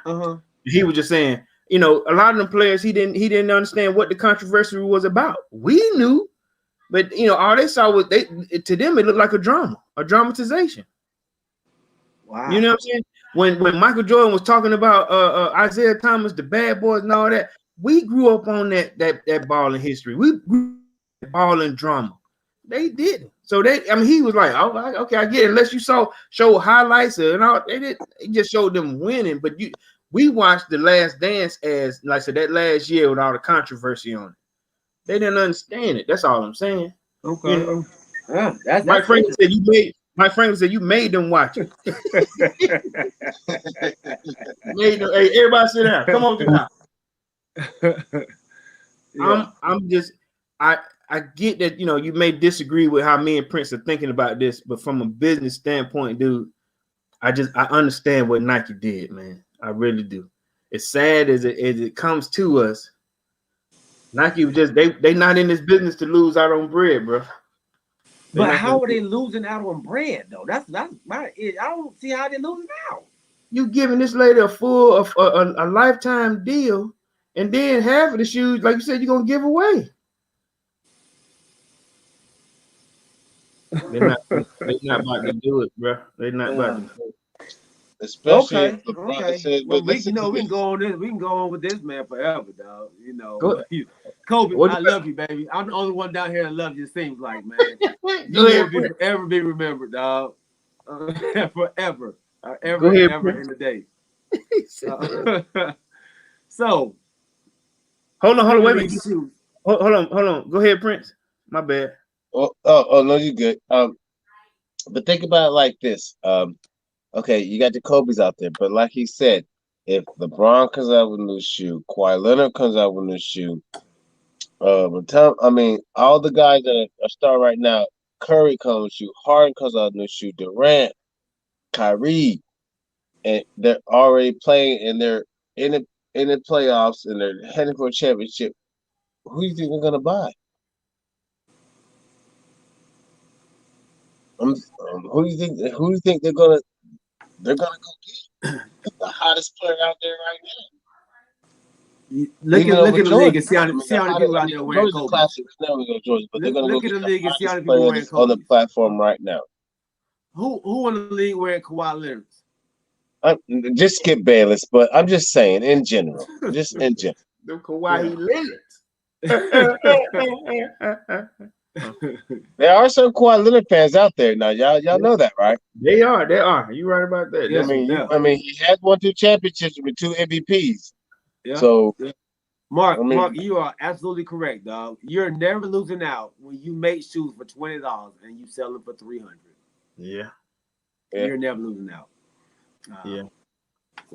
He was just saying, a lot of them players, he didn't understand what the controversy was about. We knew, but all they saw was to them it looked like a dramatization. Wow. You know what I'm saying? When Michael Jordan was talking about Isaiah Thomas, the bad boys and all that, we grew up on that balling history. We grew up balling drama. They didn't. So he was like, oh, okay, I get it. Unless you show highlights and all, it just showed them winning. But we watched The Last Dance as, like I said, that last year with all the controversy on it. They didn't understand it. That's all I'm saying. Okay. Yeah, that's Mike Franklin said you made them watch it. Made them, hey, everybody sit down. Come on to now. I get that you may disagree with how me and Prince are thinking about this, but from a business standpoint, dude, I understand what Nike did, man. I really do. As sad as it comes to us, Nike was just they not in this business to lose out on bread, bro. But how are they losing out on bread though? That's my. I don't see how they're losing out. You giving this lady a lifetime deal, and then half of the shoes, like you said, you're gonna give away. They're not about to do it, bro. They're not about to do it. Especially okay. Says, well, we can go on this. We can go on with this man forever, dog. Kobe, I love you, baby. I'm the only one down here that loves you. It seems like, man. You will forever be remembered, dog. Forever, ever in the day. So, hold on, wait a minute. Hold on. Go ahead, Prince. My bad. Oh no, you good. But think about it like this. Okay, you got the Kobe's out there, but like he said, if LeBron comes out with a new shoe, Kawhi Leonard comes out with a new shoe, all the guys that are star right now, Curry comes with a shoe, Harden comes out with a new shoe, Durant, Kyrie, and they're already playing and they're in the playoffs and they're heading for a championship. Who do you think they're gonna buy? Who do you think they're gonna go get? The hottest player out there right now. Look at the league and see how many people out there wearing Kobe. Classic. Now we go Georgia, but they're gonna look go at get the league and see how many people people wearing Kobe on the platform right now. Who in the league wearing Kawhi Leonard? Just skip Bayless, but I'm just saying in general. Just in general. The Kawhi Leonard. There are some Kawhi Leonard fans out there now. Y'all know that, right? They are. You right about that. Yeah, he has won 2 championships with 2 MVPs. Yeah. So, Mark, you are absolutely correct, dog. You're never losing out when you make shoes for $20 and you sell them for $300. Yeah. You're never losing out. So.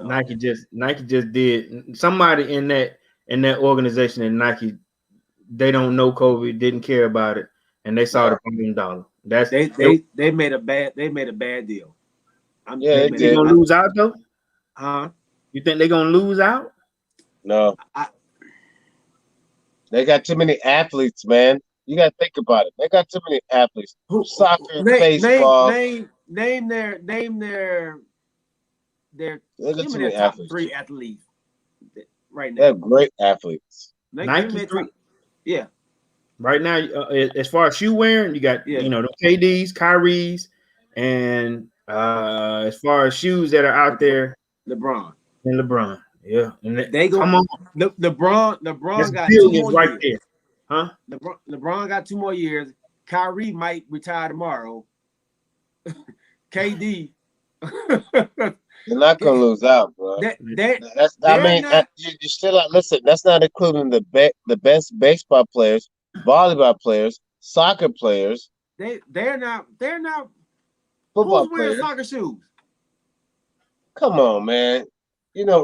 Nike just did. Somebody in that organization in Nike, they don't know Kobe, didn't care about it, and they saw the $1 million. They made a bad deal. They gonna lose out though? Huh? You think they're gonna lose out? No. They got too many athletes, man. You got to think about it. They got too many athletes. Soccer, baseball. Name their They got give me too their many top athletes. 3 athletes right They now. have great athletes. Give me their top, yeah. Right now, as far as shoe wearing, you got Yeah. the KDs, Kyries, and as far as shoes that are out there, LeBron. and LeBron. Yeah, and They go. come on, LeBron that's got 2 billions more right years. there, huh? LeBron got 2 more years. Kyrie might retire tomorrow. KD. They're not gonna lose out, bro. That's I mean, you still like listen. That's not including the best baseball players, volleyball players, soccer players. They're not Football who's wearing players. soccer shoes? Come on, man. You know,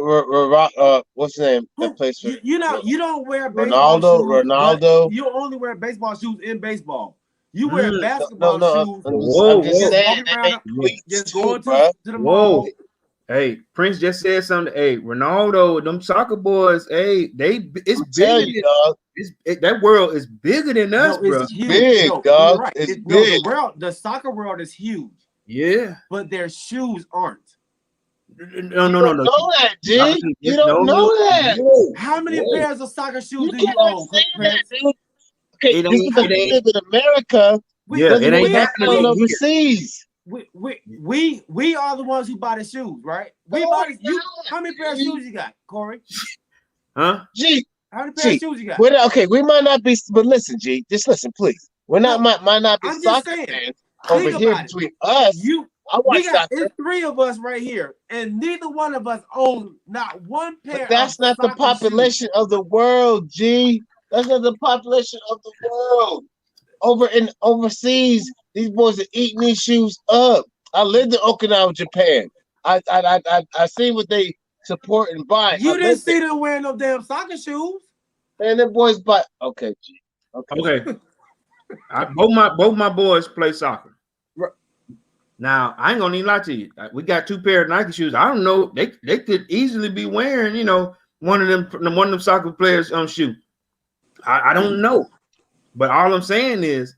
what's his name? That plays for you don't wear baseball shoes. Ronaldo. You only wear baseball shoes in baseball. You wear basketball shoes. I'm just saying they make just too, going bro. to the mall. Hey, Prince just said something. Hey, Ronaldo, them soccer boys. Hey, it's bigger. You, dog. That world is bigger than us, bro. It's big, dog. Right. It's big. The soccer world is huge. Yeah, but their shoes aren't. No. You don't know that, G. You don't know that. How many pairs of soccer shoes do you own, Prince? Okay, this is in America. It ain't happening overseas. We are the ones who buy the shoes, right? We buy you. How many pairs of shoes you got, Corey? Huh? G. How many pairs of shoes you got? Okay, we might not be, but listen, G. Just listen, please. We're not might not be soccer fans over here between us. It's 3 of us right here, and neither one of us own not one pair. But that's not the population of the world, G. That's not the population of the world. Overseas, these boys are eating these shoes up. I lived in Okinawa, Japan. I see what they support and buy. You didn't see them wearing no damn soccer shoes. And the boys buy. Okay, G. Okay. Both my boys play soccer. Right. Now I ain't gonna even lie to you. We got 2 pair of Nike shoes. I don't know. They could easily be wearing, one of them soccer players' shoe. I don't know. But all I'm saying is,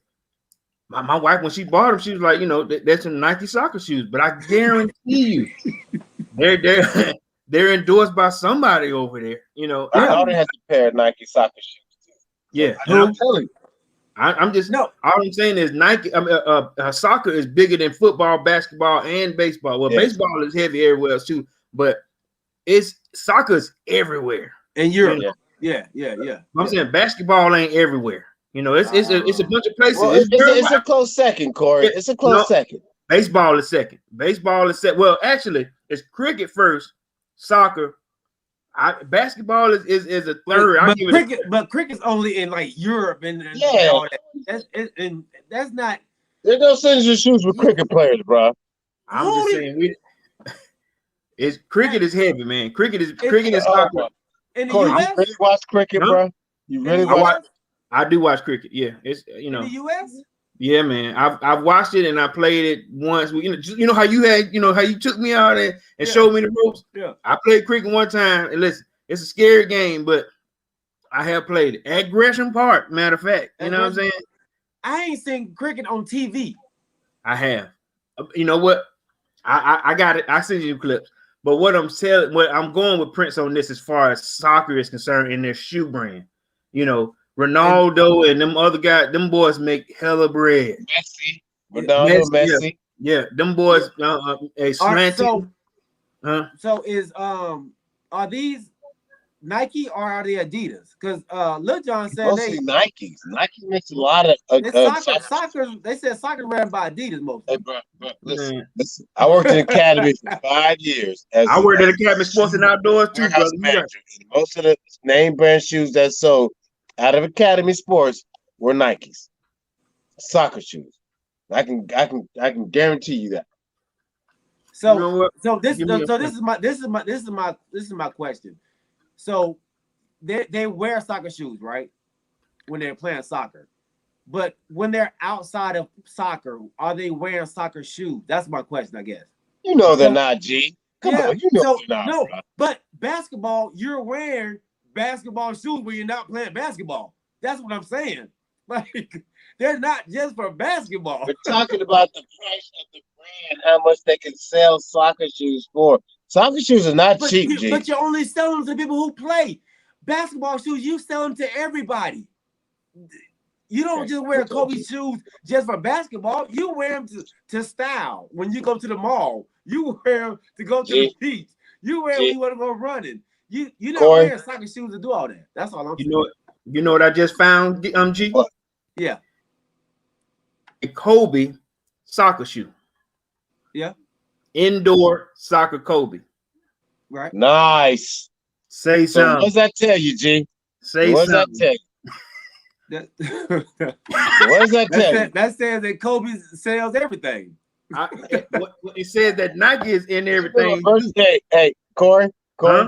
my wife, when she bought them, she was like, that's some Nike soccer shoes. But I guarantee you, they're endorsed by somebody over there. My daughter has a pair of Nike soccer shoes too. Yeah, I'm telling you. I'm just All I'm saying is Nike. Soccer is bigger than football, basketball, and baseball. Well, baseball is heavy everywhere else too, but soccer's everywhere. In Europe, yeah. I'm saying basketball ain't everywhere. It's a bunch of places. Well, it's a close second, Corey. It's a close second. Baseball is second. Well, actually, it's cricket first, soccer. Basketball is a third. But cricket's only in like Europe and all that. That's not. There's no sense in shoes with cricket players, bro. I'm just saying cricket is heavy, man. Cricket is soccer. Corey, you really watch cricket, bro? You really watch? I do watch cricket. Yeah, it's in the U.S. Yeah, man. I've watched it and I played it once. You know how you had, how you took me out and showed me the ropes. Yeah, I played cricket one time, and listen, it's a scary game, but I have played it at Gresham Park. Matter of fact, you know what I'm saying? I ain't seen cricket on TV. I have. You know what? I got it. I send you clips. But what I'm going with Prince on this as far as soccer is concerned in their shoe brand. Ronaldo and them other guys, them boys make hella bread. Messi. Yeah, them boys slanted. So is are these Nike or are they Adidas? Because Lil John said mostly Nikes. Nike makes a lot of soccer. They said soccer ran by Adidas mostly. Hey, bro, listen. I worked in academy for 5 years. I worked at Academy Sports and Outdoors too, brother. Most of the name brand shoes that sold out of Academy Sports were Nikes, soccer shoes. I can guarantee you that. So this is my question. So they wear soccer shoes, right? When they're playing soccer, but when they're outside of soccer, are they wearing soccer shoes? That's my question, I guess. They're not, G. Come on, they're not. No, but basketball, you're wearing basketball shoes when you're not playing basketball. That's what I'm saying. Like they're not just for basketball. We're talking about the price of the brand, how much they can sell soccer shoes for. Soccer shoes are not cheap, G. But you only sell them to people who play basketball shoes. You sell them to everybody. You don't just wear Kobe shoes just for basketball. You wear them to style. When you go to the mall, you wear them to go to the beach. You wear them when you want to go running. You're not wearing soccer shoes to do all that. That's all I'm saying. You know what I just found, G? What? Yeah. A Kobe soccer shoe. Yeah. Indoor soccer Kobe. Right. Nice. Say So something. what does that tell you, G? Say what does something. that tell you? What does that tell you? That says that Kobe sells everything. It says that Nike is in everything. Hey, Corey, Huh?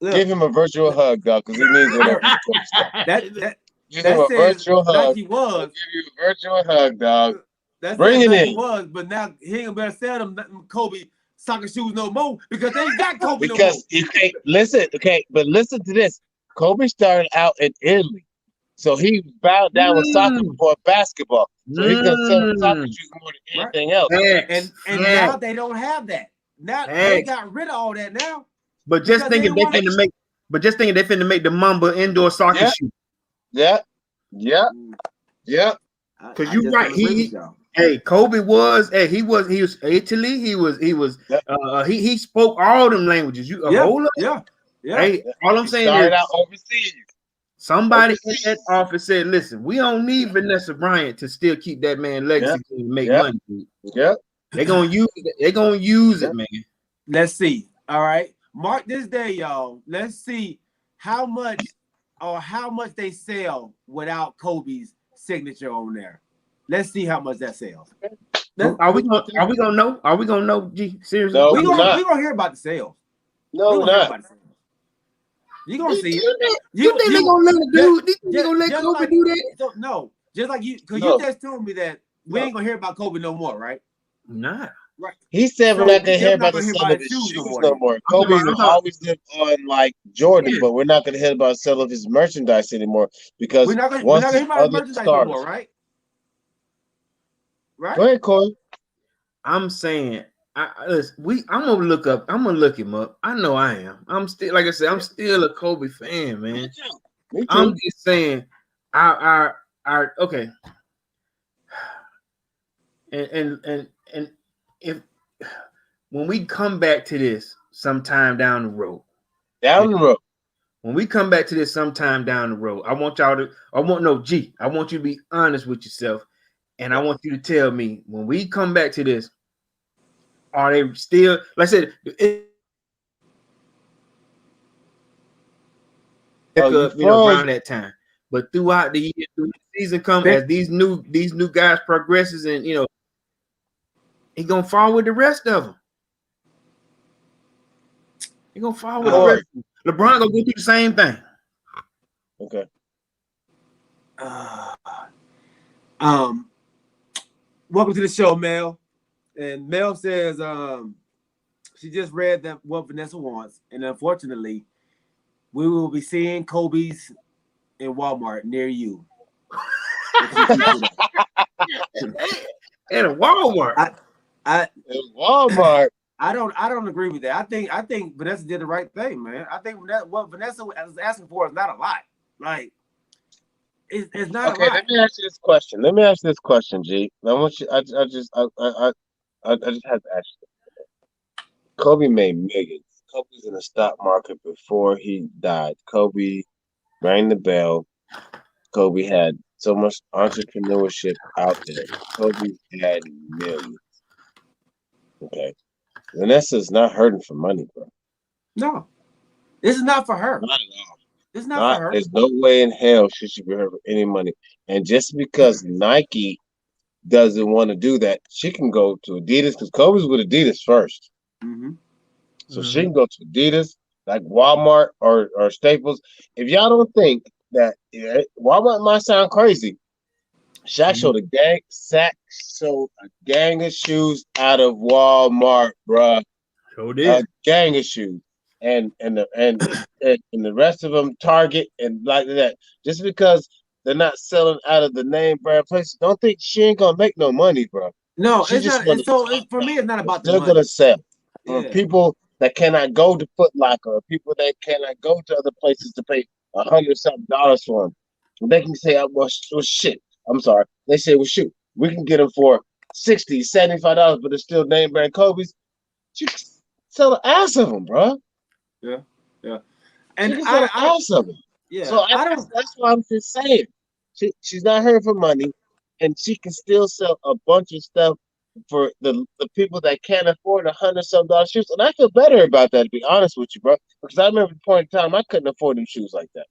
give him a virtual hug, dog, because he needs one. Give him a virtual hug. Nike was. Give you a virtual hug, dog. Bring it Nike in. Was, but now he ain't gonna sell them Kobe soccer shoes no more because they ain't got Kobe because no more. you can't listen, but listen to this. Kobe started out in Italy. So he bowed down with soccer before basketball. So he's gonna sell soccer shoes more than anything else. And now they don't have that. Now they got rid of all that now. But just thinking they finna make the Mamba indoor soccer shoe. Yeah. Because you're right. Kobe was. He was Italy. He spoke all them languages. Hold up. Yeah. Hey, all I'm saying started is out overseas. Somebody in that office said, "Listen, we don't need Vanessa Bryant to still keep that man legacy to make money. Yeah, they're gonna use it. They're gonna use it, man. Let's see. All right, mark this day, y'all. Let's see how much they sell without Kobe's signature on there. Let's see how much that sells. Are we gonna know? Are we gonna know? G, seriously, no, we gonna hear about the sales. No, we're not. You gonna see it? You think they gonna let it do? They gonna let Kobe do that? No, just like you, because you just told me that we ain't gonna hear about Kobe no more, right? Nah. Right. He said we're not gonna hear about the sale of his shoes no more. Kobe will always live on like Jordan, but we're not gonna hear about the sale of his merchandise anymore because we're not gonna hear about merchandise no more, right? Right. Go ahead, Corey. I'm saying. I'm gonna look him up. I know I am. I'm still, like I said, I'm still a Kobe fan, man. Me too. I'm just saying, our okay. And if when we come back to this sometime down the road, when we come back to this sometime down the road, I want you to be honest with yourself, and I want you to tell me when we come back to this. Are they still, like I said, around that time? But throughout the year, through the season come, as these new guys progresses, and he gonna fall with the rest of them. He gonna fall with the rest of them. LeBron gonna go through the same thing. Okay. Welcome to the show, Mel. And Mel says she just read that what Vanessa wants, and unfortunately, we will be seeing Kobe's in Walmart near you. In a Walmart. In Walmart. I don't agree with that. I think Vanessa did the right thing, man. I think what Vanessa was asking for is not a lot. Like it's not okay. A lot. Let me ask you this question, G. I want you. I just have to ask you. Kobe made millions. Kobe's in the stock market before he died. Kobe rang the bell. Kobe had so much entrepreneurship out there. Kobe had millions. Okay. Vanessa's not hurting for money, bro. No. This is not for her. Not at all. It's not for her. There's no way in hell she should be hurt for any money. And just because Nike doesn't want to do that, she can go to Adidas because Kobe's with Adidas first. Mm-hmm. So she can go to Adidas, like Walmart or Staples. If y'all don't think that Walmart might sound crazy, Shaq showed a gang of shoes out of Walmart, bruh. Sure did. A gang of shoes. And the rest of them Target and like that. Just because they're not selling out of the name brand places, don't think she ain't gonna make no money, bro. No, She it's just not. want It's to so top for me, it's not dollar. about the They're gonna money. sell for Yeah, people that cannot go to Foot Locker or people that cannot go to other places to pay $100 for them. They can say, oh, well, shit. I'm sorry. They say, well, shoot, we can get them for $60, $75, but it's still name brand Kobe's. She can sell the ass of them, bro. yeah, yeah. She And can sell the I don't. ass of them. So Yeah, I don't. that's why I'm just saying. She's not here for money, and she can still sell a bunch of stuff for the people that can't afford $100 shoes. And I feel better about that, to be honest with you, bro. Because I remember the point in time I couldn't afford them shoes like that.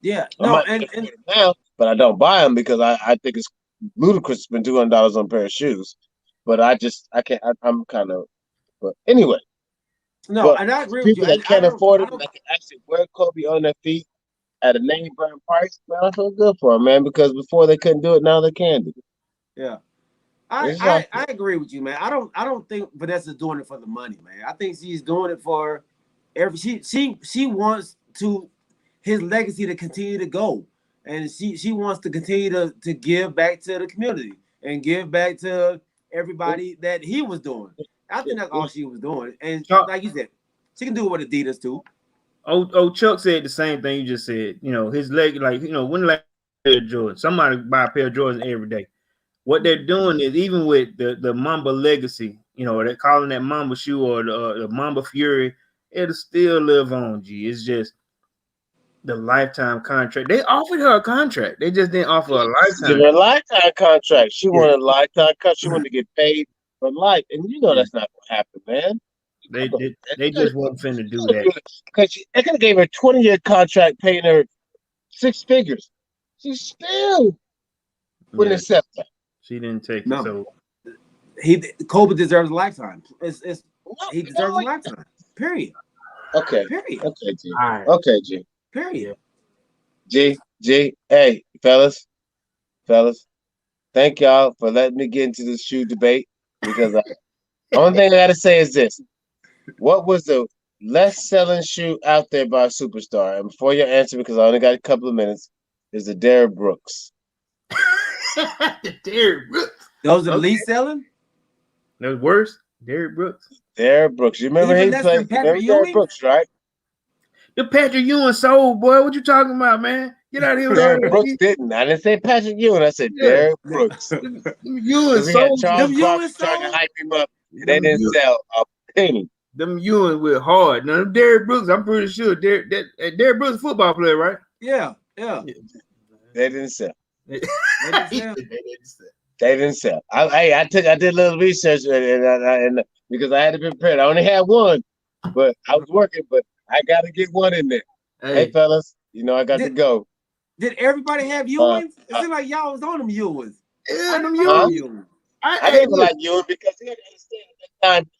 Yeah, I no, might be able to afford them now, but I don't buy them because I think it's ludicrous to spend $200 on a pair of shoes. But I can't. I'm kind of. But anyway, no, but and I agree with you. people that And can't afford I them, don't. that can actually wear Kobe on their feet at a name brand price, man, I feel good for them, man. Because before they couldn't do it, now they can do it. Yeah, This is how I agree with you, man. I don't think Vanessa's doing it for the money, man. I think she's doing it for every. She wants to his legacy to continue to go, and she wants to continue to give back to the community and give back to everybody that he was doing. I think that's all she was doing, and Chuck, like you said, she can do it with Adidas too. Chuck said the same thing you just said. You know, his leg, like, you know, when like pair of Jordan, somebody buy a pair of Jordans every day. What they're doing is even with the Mamba legacy, you know, they're calling that Mamba shoe or the Mamba Fury, it'll still live on. G, it's just the lifetime contract. They offered her a contract. They just didn't offer a give lifetime. her a lifetime contract. She Yeah, wanted a lifetime contract. She wanted to get paid for life, and you know yeah. that's not gonna happen, man. They Come on, they, man. they just wasn't finna do You that. do it because they could have gave her a 20-year contract, paying her six figures. She still wouldn't Yeah, accept that. she didn't take it. No, So he Kobe deserves a lifetime. It's No, he you know deserves a what? lifetime. Period. Okay, Period. okay, G. all right. Okay, G. Yeah. Period. G. Hey, fellas. Thank y'all for letting me get into this shoe debate because only thing I gotta say is this: what was the less selling shoe out there by a superstar? And before you answer, because I only got a couple of minutes, is the Derrick Brooks. Derrick Brooks. Those are the Okay. least selling, No worse. Derrick Brooks. Derrick Brooks. You remember even he less played? than You remember Patrick Derrick Ewing. Brooks, right? The Patrick Ewing soul, boy. What you talking about, man? Get out of here with all Derrick that Brooks shit. didn't. I didn't say Patrick Ewing. I said Yeah. Derrick Brooks Them Ewing because he had soul. Charles Them Ewing Barkley trying to sold. hype him up, and they Them didn't sell a penny. Them Ewing with hard. Now them Derrick Brooks, I'm pretty sure Derrick Brooks a football player, right? Yeah, yeah. Yeah. They didn't sell. They didn't sell. They didn't sell. I did a little research and because I had to be prepared. I only had one, but I was working. But I got to get one in there. Hey, Hey, fellas, you know I got to Did go. did everybody have Uh, Ewings? It uh, seemed like y'all was on them Ewings. I yeah, them didn't know them huh? Ewing. Ewings. I Hey, didn't look, like you because he had to understand at that time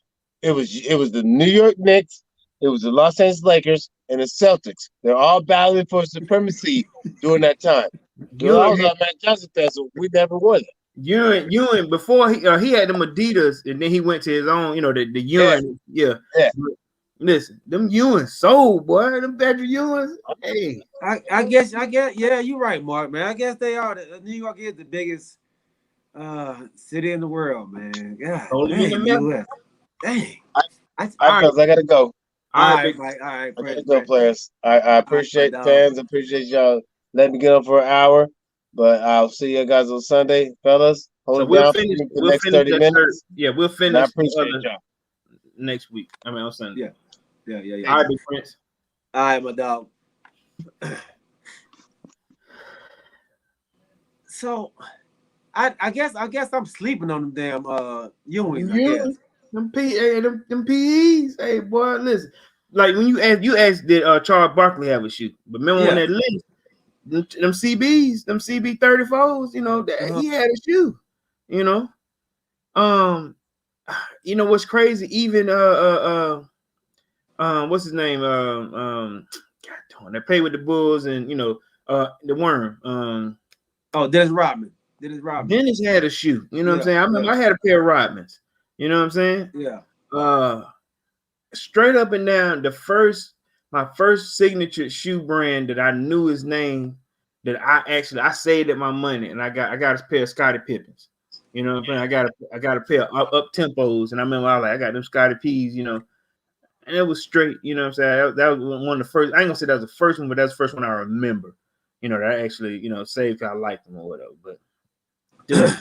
it was the New York Knicks, it was the Los Angeles Lakers, and the Celtics. They're all battling for supremacy during that time. Well, I Ewing was had a Matt Johnson fan, so we never won it. Ewing before he had them Adidas, and then he went to his own. You know the Yeah, Ewing. Yeah. yeah. Listen, them Ewing soul, boy. Them Patrick Ewings. Hey, I guess yeah, you're right, Mark, man. I guess they are. New York is the biggest city in the world, man. God only in dang, America. US. Dang. I, I, all All right, right, fellas, I gotta go. all right, big. All right, I gotta Prince, go, man. players. I All right, my appreciate dog. fans. Appreciate y'all letting me get on for an hour. But I'll see you guys on Sunday, fellas. Hold So it down for me for the We'll next finish 30 that third. minutes. Yeah, we'll And I finish the appreciate other y'all. next week. I mean on Sunday. Yeah, yeah. All right, big Prince. All right, my dog. So I guess I'm sleeping on them damn Ewings, I guess. Ewing, them PEs. Hey, boy, listen. Like when you asked did Charles Barkley have a shoe? But remember on Yeah. that list, them CBs, them CB 34s, you know, that Uh-huh. he had a shoe, you know. Um, you know what's crazy? Even what's his name? God darn, they play with the Bulls and you know, the worm. Oh, Dennis Rodman. Dennis Rodman. Dennis had a shoe, you know what I'm Yeah, saying? I remember yeah, I had a pair of Rodmans, you know what I'm saying? yeah. Uh straight up and down, my first signature shoe brand that I knew his name that I saved up my money and I got a pair of Scottie Pippens. You know what I'm saying? I got a pair of up tempos, and I remember I was like, I got them Scottie P's, you know, and it was straight. You know what I'm saying? That was one of the first. I ain't gonna say that was the first one, but that's the first one I remember. You know, that I actually, you know, saved because I liked them or whatever. But dude,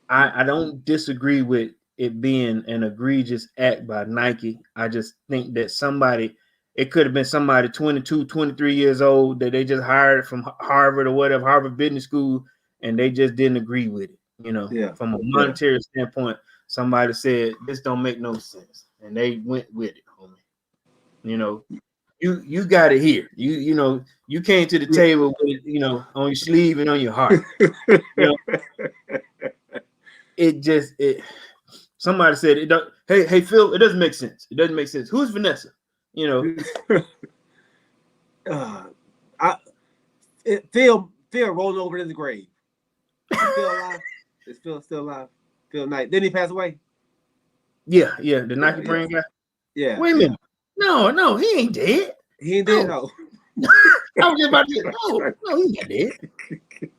I don't disagree with it being an egregious act by Nike. I just think that it could have been somebody 22, 23 years old that they just hired from Harvard or whatever, Harvard Business School, and they just didn't agree with it. You know, from a monetary standpoint, somebody said this don't make no sense, and they went with it, homie. You know, you got it here. You know, you came to the table with, you know, on your sleeve and on your heart. You know, somebody said it don't. Hey Phil, it doesn't make sense. It doesn't make sense. Who's Vanessa? You know, Phil rolled over in his grave. Is Phil alive? Is Phil still alive? Phil Knight. Didn't he pass away? Yeah, the Nike brand guy. Yeah. Wait a minute. No, he ain't dead. He ain't dead. No. I was just about to say, no, he's not dead.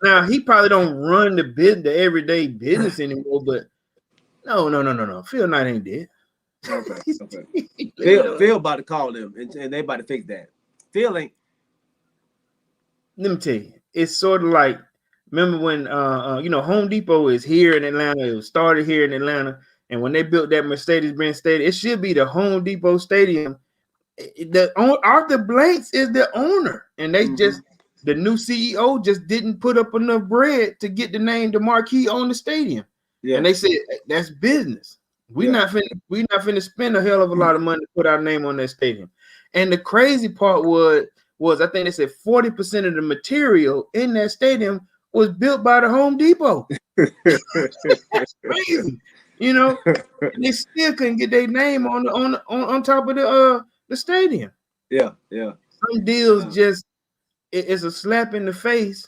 Now he probably don't run the everyday business anymore, but no. Phil Knight ain't dead. Okay. Phil about to call them, and they about to fix that. Phil ain't. Let me tell you, it's sort of like, remember when you know, Home Depot is here in Atlanta. It was started here in Atlanta, and when they built that Mercedes-Benz Stadium, it should be the Home Depot Stadium. Arthur Blanks is the owner, and they just the new CEO just didn't put up enough bread to get the name the marquee on the stadium. Yeah. And they said that's business. We're not finna spend a hell of a lot of money to put our name on that stadium. And the crazy part was I think they said 40% of the material in that stadium was built by the Home Depot. That's crazy, you know. And they still couldn't get their name on top of the stadium. Yeah. Some deals just it's a slap in the face,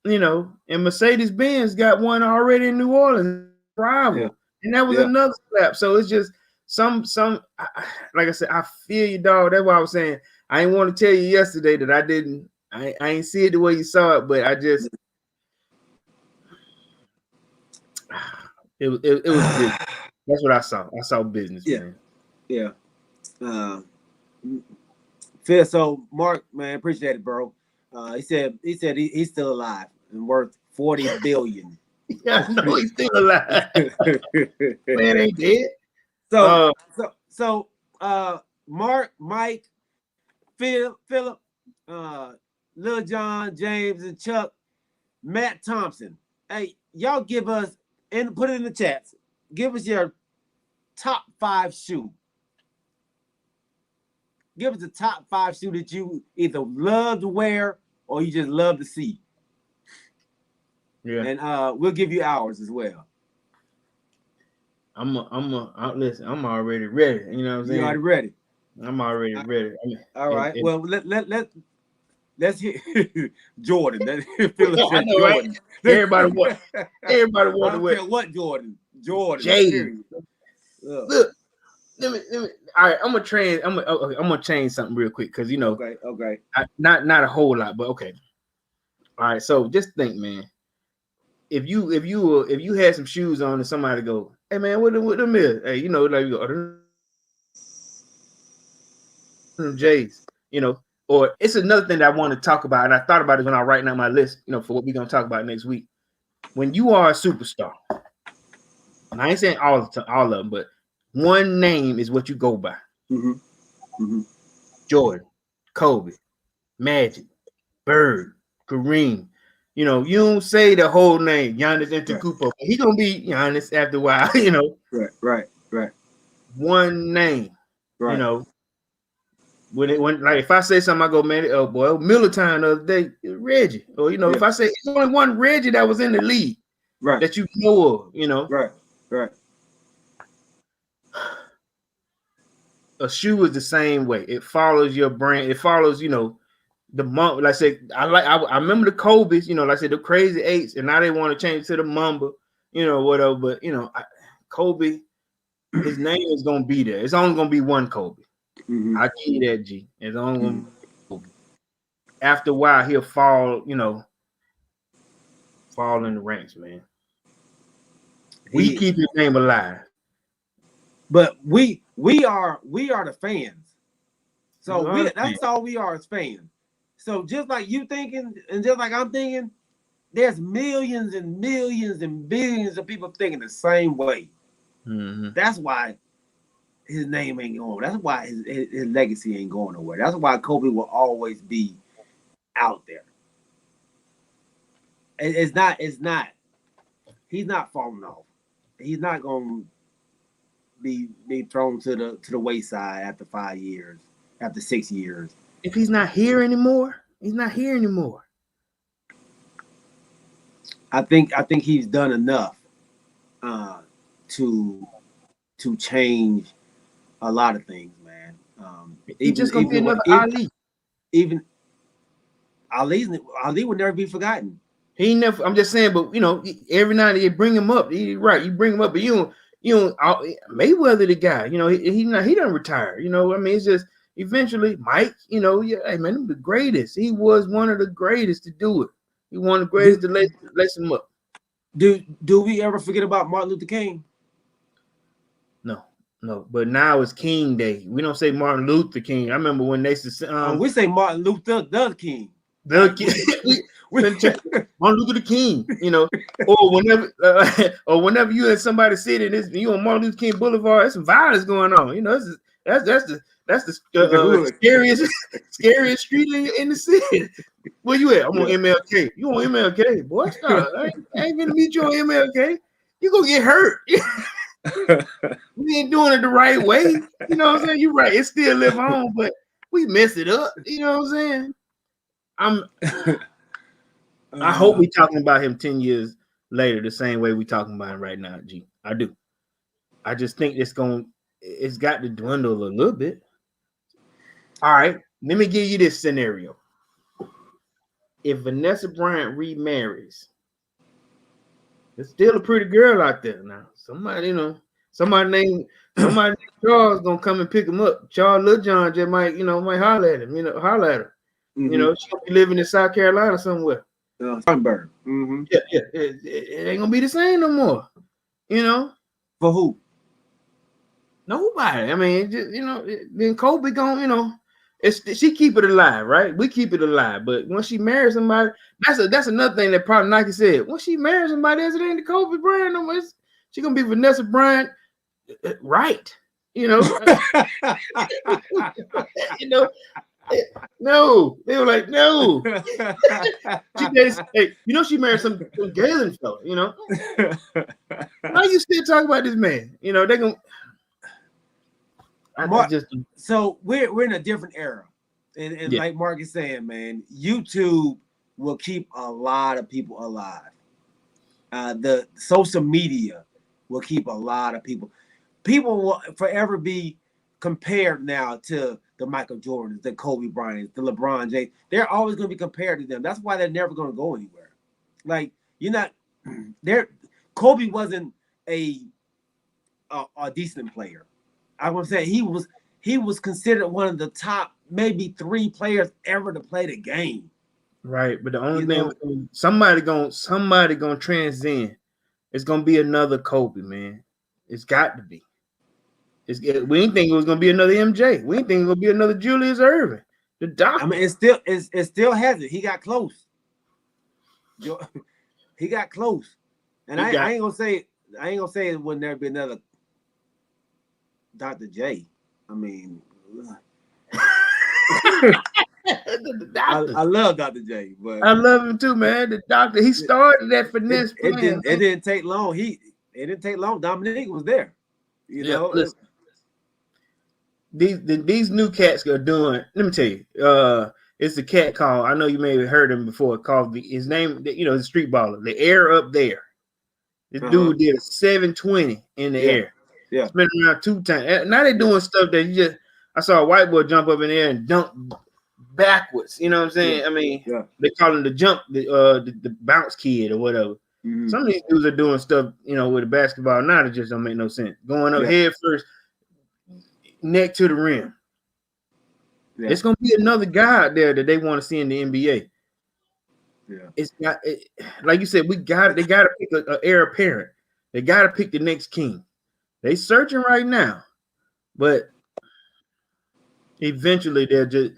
you know. And Mercedes-Benz got one already in New Orleans, rival, and that was another slap. So it's just some like I said, I feel you, dog. That's why I was saying I didn't want to tell you yesterday that I ain't see it the way you saw it, but I just it was business. That's what I saw. I saw business, man. Yeah. Phil, so Mark, man, appreciate it, bro. He said he's still alive and worth $40 billion. Yeah, I know he's still alive. Man ain't dead. So Mark, Mike, Philip, Lil John, James, and Chuck, Matt Thompson. Hey, y'all give us and put it in the chats. Give us your top 5 shoe. Give us the top 5 shoe that you either love to wear or you just love to see. Yeah, and we'll give you ours as well. Listen, I'm already ready. You know what I'm saying? You already ready? I'm already ready. I mean, all right. Well, let's hear Jordan. I know, right? Everybody want to wear what Jordan. Jay. Look, let me. All right, I'm gonna change something real quick because you know. Okay. Not a whole lot, but okay. All right, so just think, man. If you had some shoes on and somebody go, hey man, what them is? Hey, you know, like you go, J's, you know. Or it's another thing that I want to talk about, and I thought about it when I was writing out my list, you know, for what we're gonna talk about next week. When you are a superstar, and I ain't saying all of them, but one name is what you go by. Jordan, Kobe, Magic, Bird, Kareem. You know, you don't say the whole name, Giannis Antetokounmpo. Right. He gonna be Giannis after a while, you know. Right. One name, right. You know. When like if I say something, I go, man, oh boy, Miller time the other day, Reggie. Or you know, if I say it's only one Reggie that was in the league, right, that you know of, you know. Right. A shoe is the same way. It follows your brand. It follows, you know, the month. Like I said, I remember the Kobe's, you know, like I said, the Crazy Eights, and now they want to change it to the Mamba, you know, whatever. But you know, Kobe, his name is gonna be there. It's only gonna be one Kobe. I give you that, G. It's only gonna be Kobe. after a while he'll fall, fall in the ranks, man. We keep his name alive. But we are the fans. So that's all we are as fans. So just like you thinking, and just like I'm thinking, there's millions and millions and billions of people thinking the same way. Mm-hmm. That's why his name ain't going. That's why his legacy ain't going nowhere. That's why Kobe will always be out there. It's not. He's not falling off. He's not going to be thrown to the wayside after 5 years, after 6 years. If he's not here anymore, he's not here anymore. I think he's done enough to change a lot of things, man. He's just gonna be another Ali. Even Ali will never be forgotten. He never. I'm just saying, but every night you bring him up. Right, you bring him up, but you don't. Mayweather the guy. He doesn't retire. I mean, it's just eventually Mike. Hey man, I'm the greatest. He was one of the greatest to do it. He one of the greatest to lace him up. Do we ever forget about Martin Luther King? No, but now it's King Day. We don't say Martin Luther King. I remember when they said we say Martin Luther the King. The King. Martin Luther the King, or whenever you in somebody city and you on Martin Luther King Boulevard, there's some violence going on. That's the scariest street in the city. Where you at? I'm on MLK. You on MLK, boy? Stop. I ain't gonna meet you on MLK. You gonna get hurt. We ain't doing it the right way. You know what I'm saying? You're right. It still live on, but we mess it up. You know what I'm saying? I hope we talking about him 10 years later the same way we talking about him right now, G. I do. I just think it's got to dwindle a little bit. All right, let me give you this scenario. If Vanessa Bryant remarries, there's still a pretty girl out there now. Somebody named Charles gonna come and pick him up. Charles Lil John just might holler at him, holler at her. Mm-hmm. She'll be living in South Carolina somewhere. Sunburn. Mm-hmm. Yeah. It ain't gonna be the same no more. For who? Nobody. I mean, then Kobe gonna, she keep it alive, right? We keep it alive, but when she marries somebody, that's another thing that probably Nike said. When she marries somebody else, it ain't the Kobe Bryant no more. She gonna be Vanessa Bryant, right? No, they were like, no. She married some Galen fella. Why you still talking about this man? They gonna. So we're in a different era, and like Mark is saying, man, YouTube will keep a lot of people alive. The social media will keep a lot of people. People will forever be compared now to the Michael Jordans, the Kobe Bryant, the LeBron James. They're always going to be compared to them. That's why they're never going to go anywhere. Like, you're not there. Kobe wasn't a decent player. I want to say he was considered one of the top maybe 3 players ever to play the game. Right, but the only thing somebody gonna transcend. It's gonna be another Kobe, man. It's got to be. We didn't think it was gonna be another MJ. We didn't think it was gonna be another Julius Erving. The doctor. I mean, it still hasn't. He got close. He got close, and I ain't gonna say it would never be another Dr. J. I mean, I love Dr. J, but I love him too, man. The doctor, he started that finesse. It didn't take long. It didn't take long. Dominique was there. Listen, these new cats are doing. Let me tell you, it's a cat called. I know you may have heard him before. Called his name. The street baller. The air up there. This dude did a 720 in the air. Yeah, spin around 2 times. Now they're doing stuff that I saw a white boy jump up in the air and dunk backwards. You know what I'm saying? Yeah. I mean, they call him the bounce kid or whatever. Mm-hmm. Some of these dudes are doing stuff, with the basketball now that just don't make no sense. Going up head first, neck to the rim. Yeah. It's gonna be another guy out there that they want to see in the NBA. Yeah. It's not like you said. They got to pick an heir apparent. They got to pick the next king. They searching right now, but eventually they'll just.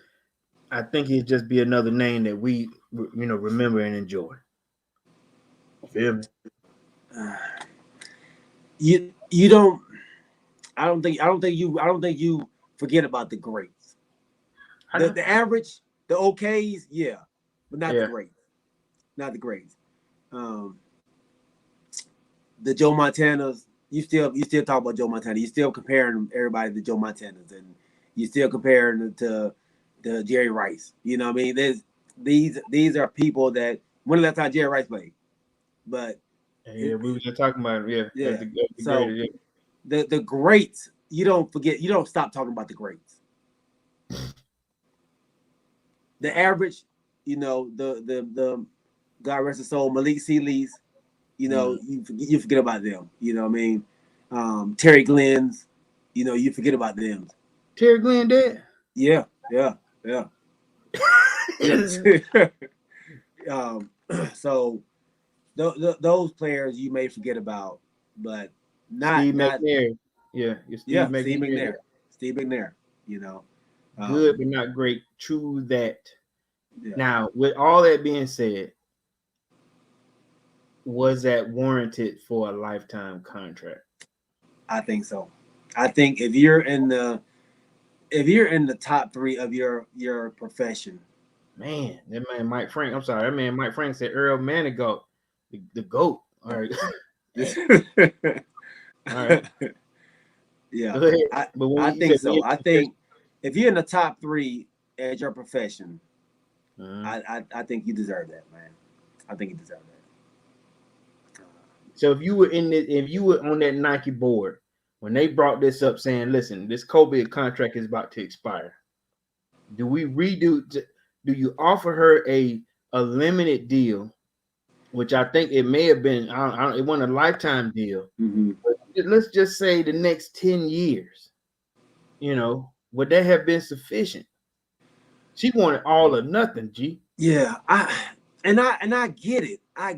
I think it'll just be another name that we remember and enjoy. Feel me? You don't. I don't think you forget about the greats. The average, the OKs, yeah, but not the greats. Not the greats. Um, the Joe Montanas, you still talk about Joe Montana. You still comparing everybody to Joe Montanas, and you still comparing to Jerry Rice. You know what I mean? There's these are people that when the last time Jerry Rice played, but we were just talking about it. Yeah. The So greatest, the greats, you don't forget. You don't stop talking about the greats. The average, the God rest his soul, Malik Seeley's, you forget about them. You know what I mean? Terry Glenn's, you forget about them. Terry Glenn dead? Yeah. So those players you may forget about, but Steve McNair. Yeah, Steve McNair. Steve McNair, good but not great. True that. Yeah. Now, with all that being said, was that warranted for a lifetime contract? I think so. I think if you're in the top 3 of your profession, man, that man Mike Frank. I'm sorry, that man Mike Frank said Earl Manigault, the GOAT. All right. All right. Yeah, I think so. I think if you're in the top 3 at your profession, I think you deserve that, man. I think you deserve that. So if you were on that Nike board when they brought this up, saying, "Listen, this Kobe contract is about to expire," do we redo? Do you offer her a limited deal, which I think it may have been? It wasn't a lifetime deal. Mm-hmm. But let's just say the next 10 years. Would that have been sufficient? She wanted all or nothing, G. Yeah, I get it. I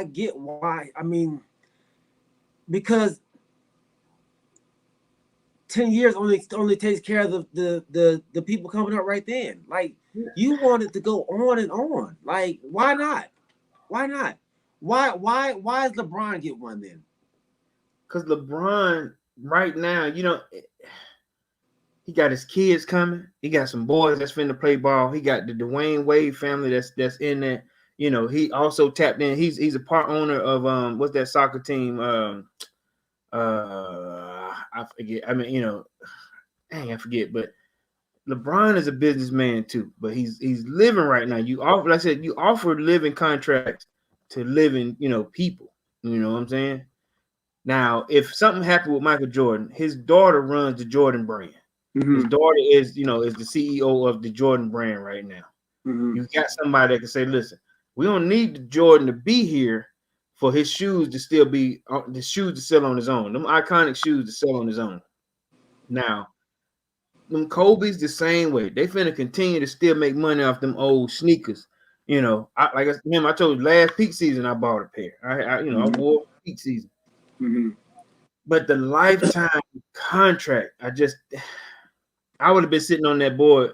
get why. I mean, because 10 years only takes care of the people coming up right then. Like you want it to go on and on. Like why not? Why not? Why does LeBron get one then? Because LeBron right now, he got his kids coming. He got some boys that's finna play ball. He got the Dwayne Wade family that's in there. He also tapped in. He's a part owner of what's that soccer team? I forget. I mean, I forget. But LeBron is a businessman too. But he's living right now. Like I said, you offer living contracts to living, people. You know what I'm saying? Now, if something happened with Michael Jordan, his daughter runs the Jordan brand. Mm-hmm. His daughter is the CEO of the Jordan brand right now. Mm-hmm. You got somebody that can say, listen, we don't need the Jordan to be here for his shoes to still be the shoes to sell on his own. Them iconic shoes to sell on his own. Now, them Kobe's the same way. They finna continue to still make money off them old sneakers. I told you last peak season I bought a pair. I wore peak season. Mm-hmm. But the lifetime contract, I would have been sitting on that board.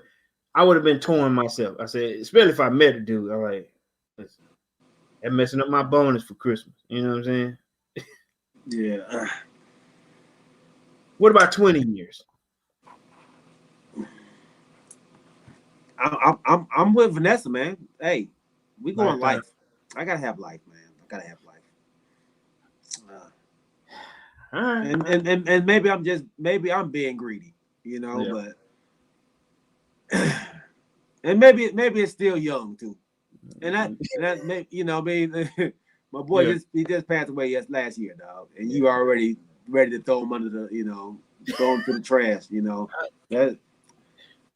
I would have been torn myself. I said, especially if I met a dude, I'm like, listen, that messing up my bonus for Christmas. You know what I'm saying? Yeah. What about 20 years? I'm with Vanessa, man. Hey, we going life. I gotta have life, man. I gotta have life. And maybe I'm being greedy, but and maybe it's still young too. And that my boy just passed away last year, dog. And you already ready to throw him under the throw him to the trash,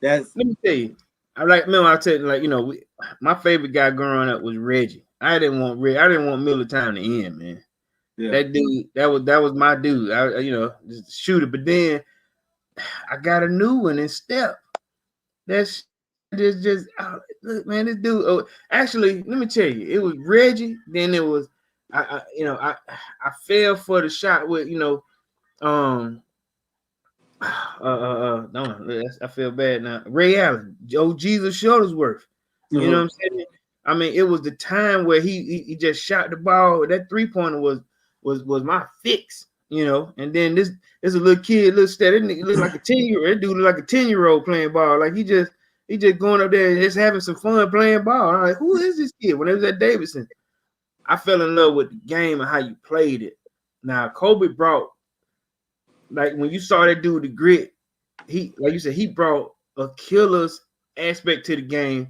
That's let me tell you. I tell you, my favorite guy growing up was Reggie. I didn't want Miller Time to end, man. Yeah. That dude, that was my dude. Just shooter. But then I got a new one in Step. That's just look, man. This dude. Oh, actually, let me tell you, it was Reggie. Then it was I fell for the shot with um no, I feel bad now. Ray Allen, Joe Jesus Shuttlesworth. You know what I'm saying? I mean, it was the time where he just shot the ball. That 3-pointer was my fix, And then this is a little kid, little stat. That nigga look like a 10-year-old. That dude look like a 10-year-old playing ball. Like he just going up there and just having some fun playing ball. I'm like, who is this kid? When it was at Davidson, I fell in love with the game and how you played it. Now Kobe brought, like when you saw that dude, the grit, he, like you said, he brought a killer's aspect to the game.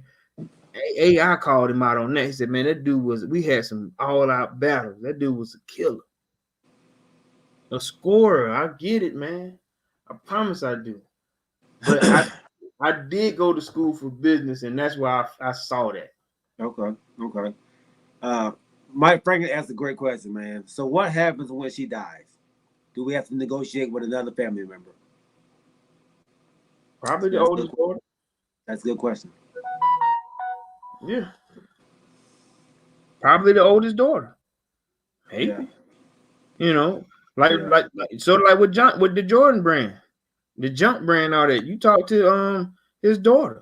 AI called him out on that. He said, man, that dude we had some all-out battles. That dude was a killer. A scorer. I get it, man. I promise I do. But I did go to school for business, and that's why I saw that. Okay. Mike Franklin asked a great question, man. So what happens when she dies? Do we have to negotiate with another family member? Probably the oldest daughter. That's a good question. Yeah. Probably the oldest daughter. Maybe. Yeah. Like with the Jordan brand, the Jump brand, all that. You talk to his daughter.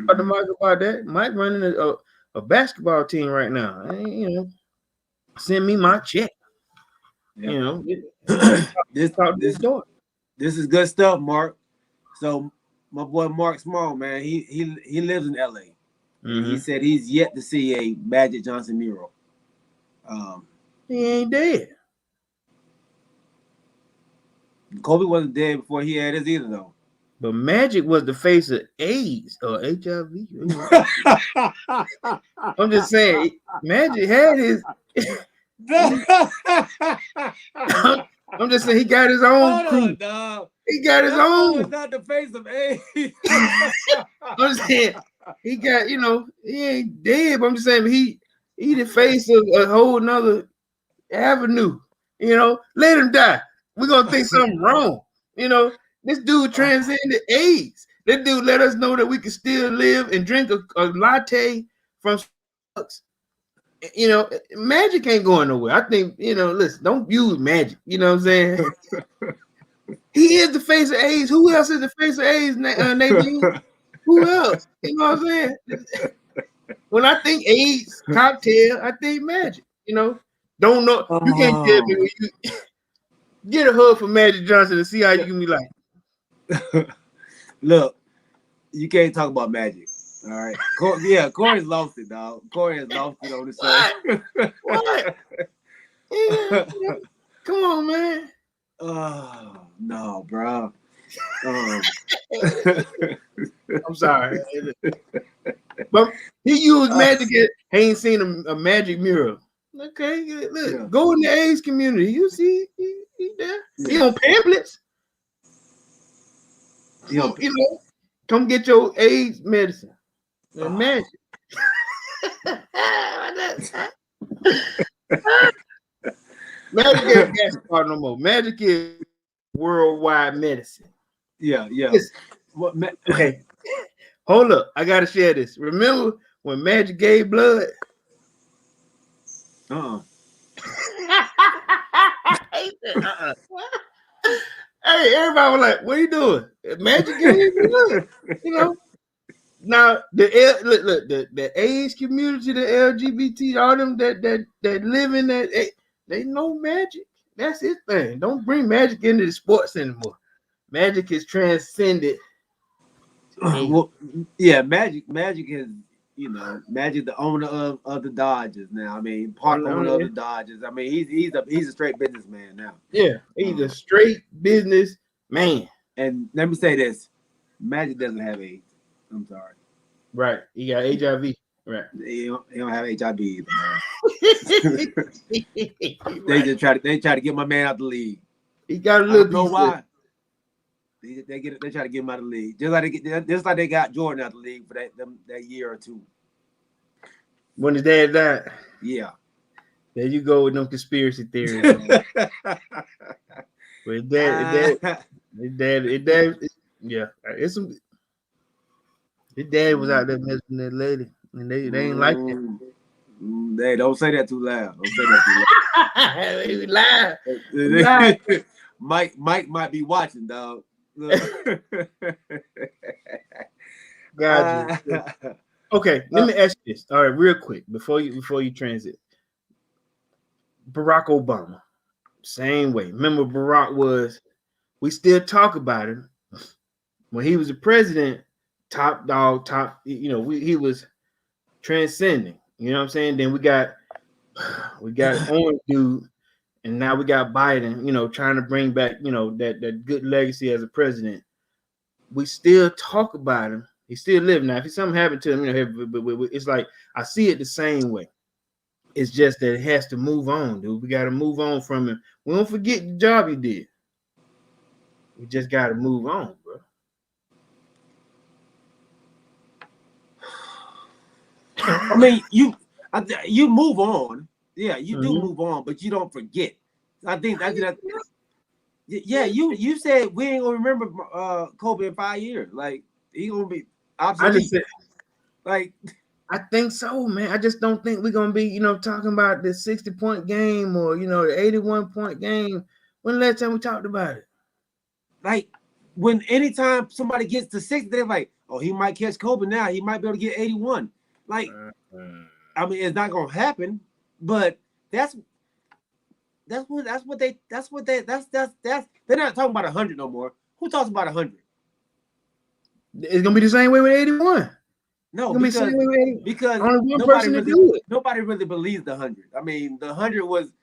Talk to Mike about that. Mike running a basketball team right now. And, send me my check. Yeah. This is good stuff, Mark. So my boy Mark Small, man, he lives in LA. Mm-hmm. He said he's yet to see a Magic Johnson mural. He ain't dead. Kobe wasn't dead before he had his either, though. But Magic was the face of AIDS or HIV. I'm just saying, Magic had his. I'm just saying he got his own crew. He got his own. It's not the face of AIDS. I'm just saying he got, he ain't dead, but I'm just saying he the face of a whole nother avenue. Let him die. We're gonna think something wrong. This dude transcended AIDS. That dude let us know that we can still live and drink a latte from Starbucks. Magic ain't going nowhere. I think, listen, don't use Magic. You know what I'm saying? He is the face of AIDS. Who else is the face of AIDS, Nadine? Who else? You know what I'm saying? When I think AIDS cocktail, I think Magic. Don't know. You can't tell me when you get a hug from Magic Johnson and see how you can be like. Look, you can't talk about Magic. All right. Corey's lost it, dog. Corey has lost it on the show. What? Yeah. Come on, man. Oh, no, bro. I'm sorry. But he used Magic. He ain't seen a Magic mural. Okay, look, go in the AIDS community. You see, he there. He on pamphlets. Come get your AIDS medicine. Magic. Magic ain't basketball no more. Magic is worldwide medicine. Yeah. Okay. Hold up. I gotta share this. Remember when Magic gave blood? Hey, everybody was like, what are you doing? Magic gave blood. Now the AIDS community, the LGBT, all them that live in that, they know Magic. That's his thing. Don't bring Magic into the sports anymore. Magic is transcended. Well, yeah, Magic is, Magic, the owner of the Dodgers now. I mean, part owner of the Dodgers. I mean, he's a straight businessman now. Yeah, he's a straight business man. And let me say this: Magic doesn't have AIDS. I'm sorry. Right, he got HIV. Right, he don't have HIV either. They try to get my man out the league. He got a little. I don't know why. They try to get him out of the league, just like they got Jordan out of the league for that year or two. When his dad died. Yeah. There you go with them conspiracy theories. With dad, yeah, it's some. His dad was out there messing that lady, and they ain't like that. Hey, don't say that too loud. Don't say that too loud. We lie. We lie. Mike might be watching, dog. Got you. Okay, let me ask you this. All right, real quick before you transit. Barack Obama, same way. Remember, Barack was. We still talk about him when he was the president. Top dog, top. He was transcending. You know what I'm saying? Then we got Orange dude, and now we got Biden. Trying to bring back that good legacy as a president. We still talk about him. He's still living now. If something happened to him, but it's like I see it the same way. It's just that it has to move on, dude. We got to move on from him. We don't forget the job he did. We just got to move on, bro. I mean, you move on. Yeah, you do move on, but you don't forget. I think that's yeah. You said we ain't gonna remember Kobe in 5 years. Like he gonna be obsolete. I think so, man. I just don't think we're gonna be, talking about the 60-point game or the 81-point game. When the last time we talked about it? Like when anytime somebody gets to 60, they're like, oh, he might catch Kobe now. He might be able to get 81. Like, I mean, it's not gonna happen, but that's what they're not talking about 100 no more. Who talks about 100? It's gonna be the same way with 81. No, because nobody really believes the 100. I mean, the 100 wasn't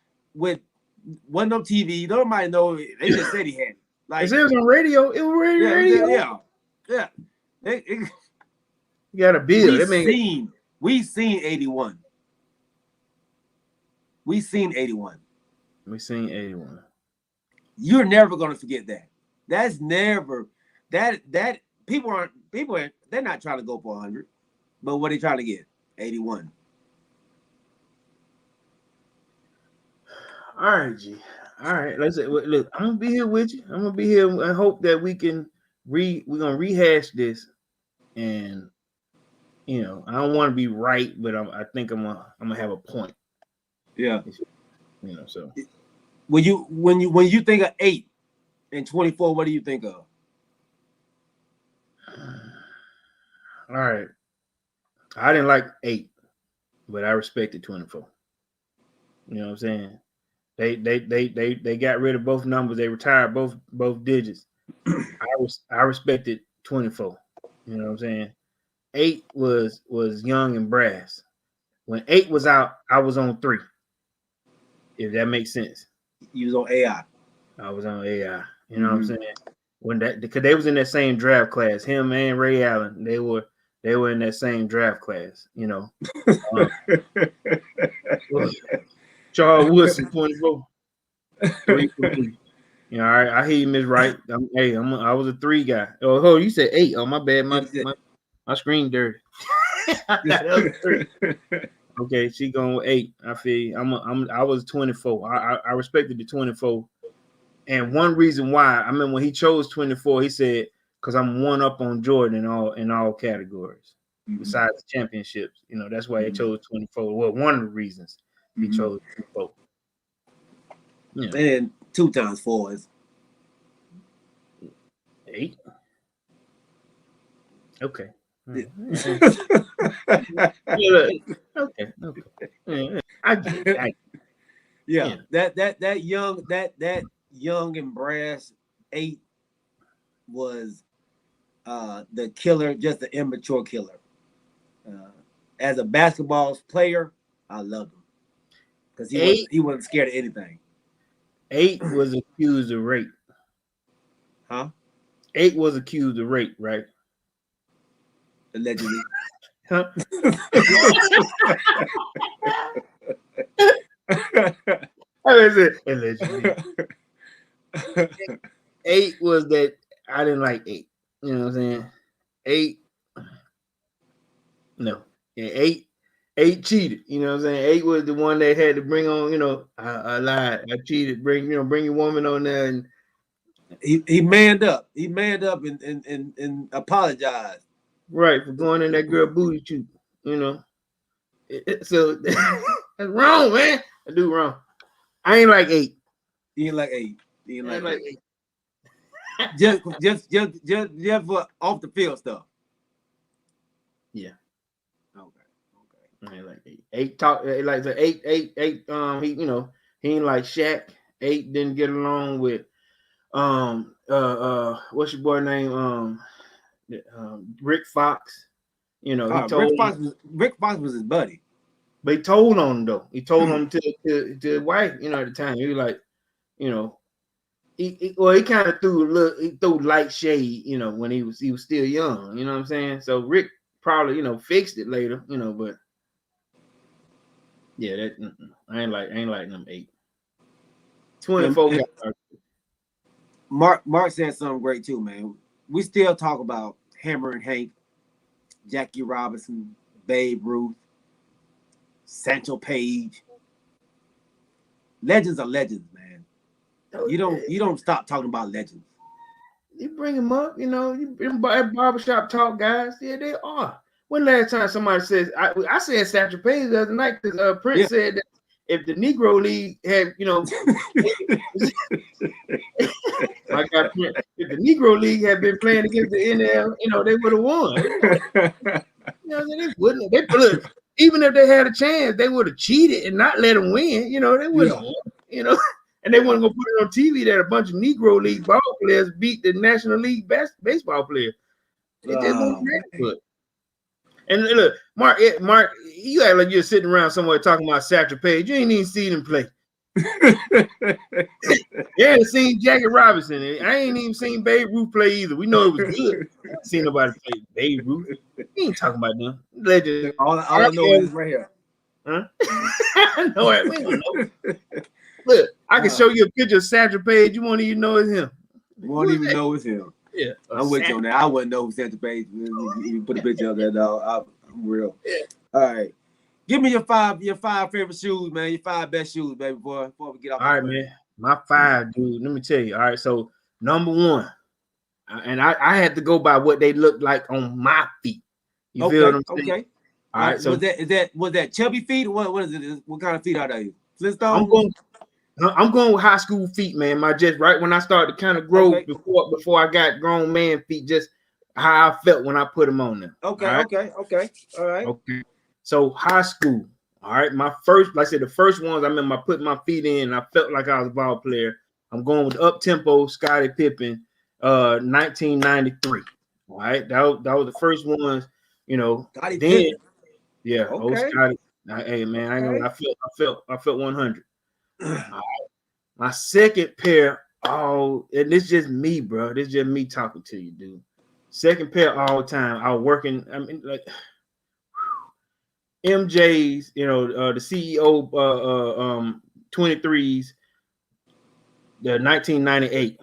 on TV. Nobody know. They just said he had it. Like it was on radio. It was radio. Yeah. You got a bill. We seen 81. We seen 81. You're never gonna forget that. That's never that people aren't. They're not trying to go for 100. But what are they trying to get? 81. All right, G. All right. Let's say, look, I'm gonna be here with you. I'm gonna be here. I hope that we can we're gonna rehash this, and I don't want to be right, but I think I'm gonna have a point. Yeah. So when you think of 8 and 24, what do you think of? All right. I didn't like 8, but I respected 24. You know what I'm saying? They got rid of both numbers. They retired both digits. I respected 24. You know what I'm saying? 8 was young and brass. When 8 was out, I was on 3. If that makes sense. You was on AI. I was on AI. You know what I'm saying? Because they was in that same draft class. Him and Ray Allen, they were in that same draft class. Charles Woodson, 24. 3 for me. All right, I hear you, Miss Wright. I was a 3 guy. Oh, you said 8. Oh, my bad. My screen dirty. Okay, she going with 8. I feel you. I was 24. I respected the 24. And one reason why, I remember when he chose 24, he said, because I'm one up on Jordan in all categories, besides the championships. That's why he chose 24. Well, one of the reasons he chose 24. And 2 times 4 is 8. Okay. Yeah. Okay. I get it. Yeah. That young and brass 8 was the killer, just the immature killer. As a basketball player, I loved him because he wasn't scared of anything. 8 was accused of rape. Huh? 8 was accused of rape, right? Allegedly. Huh? Allegedly. 8 was that I didn't like 8. You know what I'm saying? 8. No. Yeah, 8 cheated. You know what I'm saying? 8 was the one that had to bring on, I lied. I cheated. Bring your woman on there, and he manned up. He manned up and apologized. right, for going in that girl booty shoot. You know, so that's wrong, man. I do wrong. I ain't like 8. You ain't like 8. You ain't I ain't like like 8. 8. Just for off the field stuff. Yeah. Okay. I ain't like 8. 8 talk like the 8. He he ain't like Shaq. 8 didn't get along with what's your boy name? Rick Fox. You know, he told him, Rick Fox was his buddy. but he told on him though. He told him to the wife, you know, at the time. He was like, you know, he kind of threw light shade, you know, when he was still young, you know what I'm saying? So Rick probably, you know, fixed it later, you know, but yeah, that I ain't like them 8. 24 guys. Mark said something great too, man. We still talk about Hammer and Hank, Jackie Robinson, Babe Ruth, Sancho Page. Legends are legends, man. You don't stop talking about legends. You bring them up, you know, you barbershop talk guys. Yeah, they are. When last time somebody says I said Satchel Paige the other night because Prince said that if the Negro League had, you know, my God, Prince, if the Negro League had been playing against the NL, you know, they would have won. You know, they wouldn't. Look, even if they had a chance, they would have cheated and not let them win. You know, they would have won. You know. And they weren't gonna put it on TV that a bunch of Negro League ball players beat the National League baseball player. It just won't happen. And look, Mark, you act like you're sitting around somewhere talking about Satchel Paige. You ain't even seen him play. You ain't seen Jackie Robinson. I ain't even seen Babe Ruth play either. We know it was good. I ain't seen nobody play Babe Ruth. We ain't talking about them. Legend. All I know is right here. Huh? I know it. We don't know. Look, I can show you a picture of Satchel Paige. You won't even know it's him. Won't even know it's him. Yeah, I'm with you on that. I wouldn't know who Satchel Paige. You put a picture of that dog. I'm real. Yeah. All right, give me your five favorite shoes, man. Your 5 best shoes, baby boy. Before we get off. All right, man. My 5, dude. Let me tell you. All right, so number 1, and I had to go by what they looked like on my feet. You feel what I'm saying? Okay. All right. So was that chubby feet? What is it? What kind of feet are they? Flintstone? I'm going with high school feet, man. Just right when I started to kind of grow before I got grown man feet, just how I felt when I put them on them. Okay. All right. Okay. So high school. All right. My first, like I said, the first ones I remember I put my feet in and I felt like I was a ball player. I'm going with up tempo Scottie Pippen, 1993. All right. That was the first ones, you know. Scottie then Pippen. Yeah, okay. Scottie. Hey man, I felt 100. My second pair, and this is just me, bro. This is just me talking to you, dude. Second pair all time. I was working. I mean, like MJ's, you know, the CEO 23s, the 1998.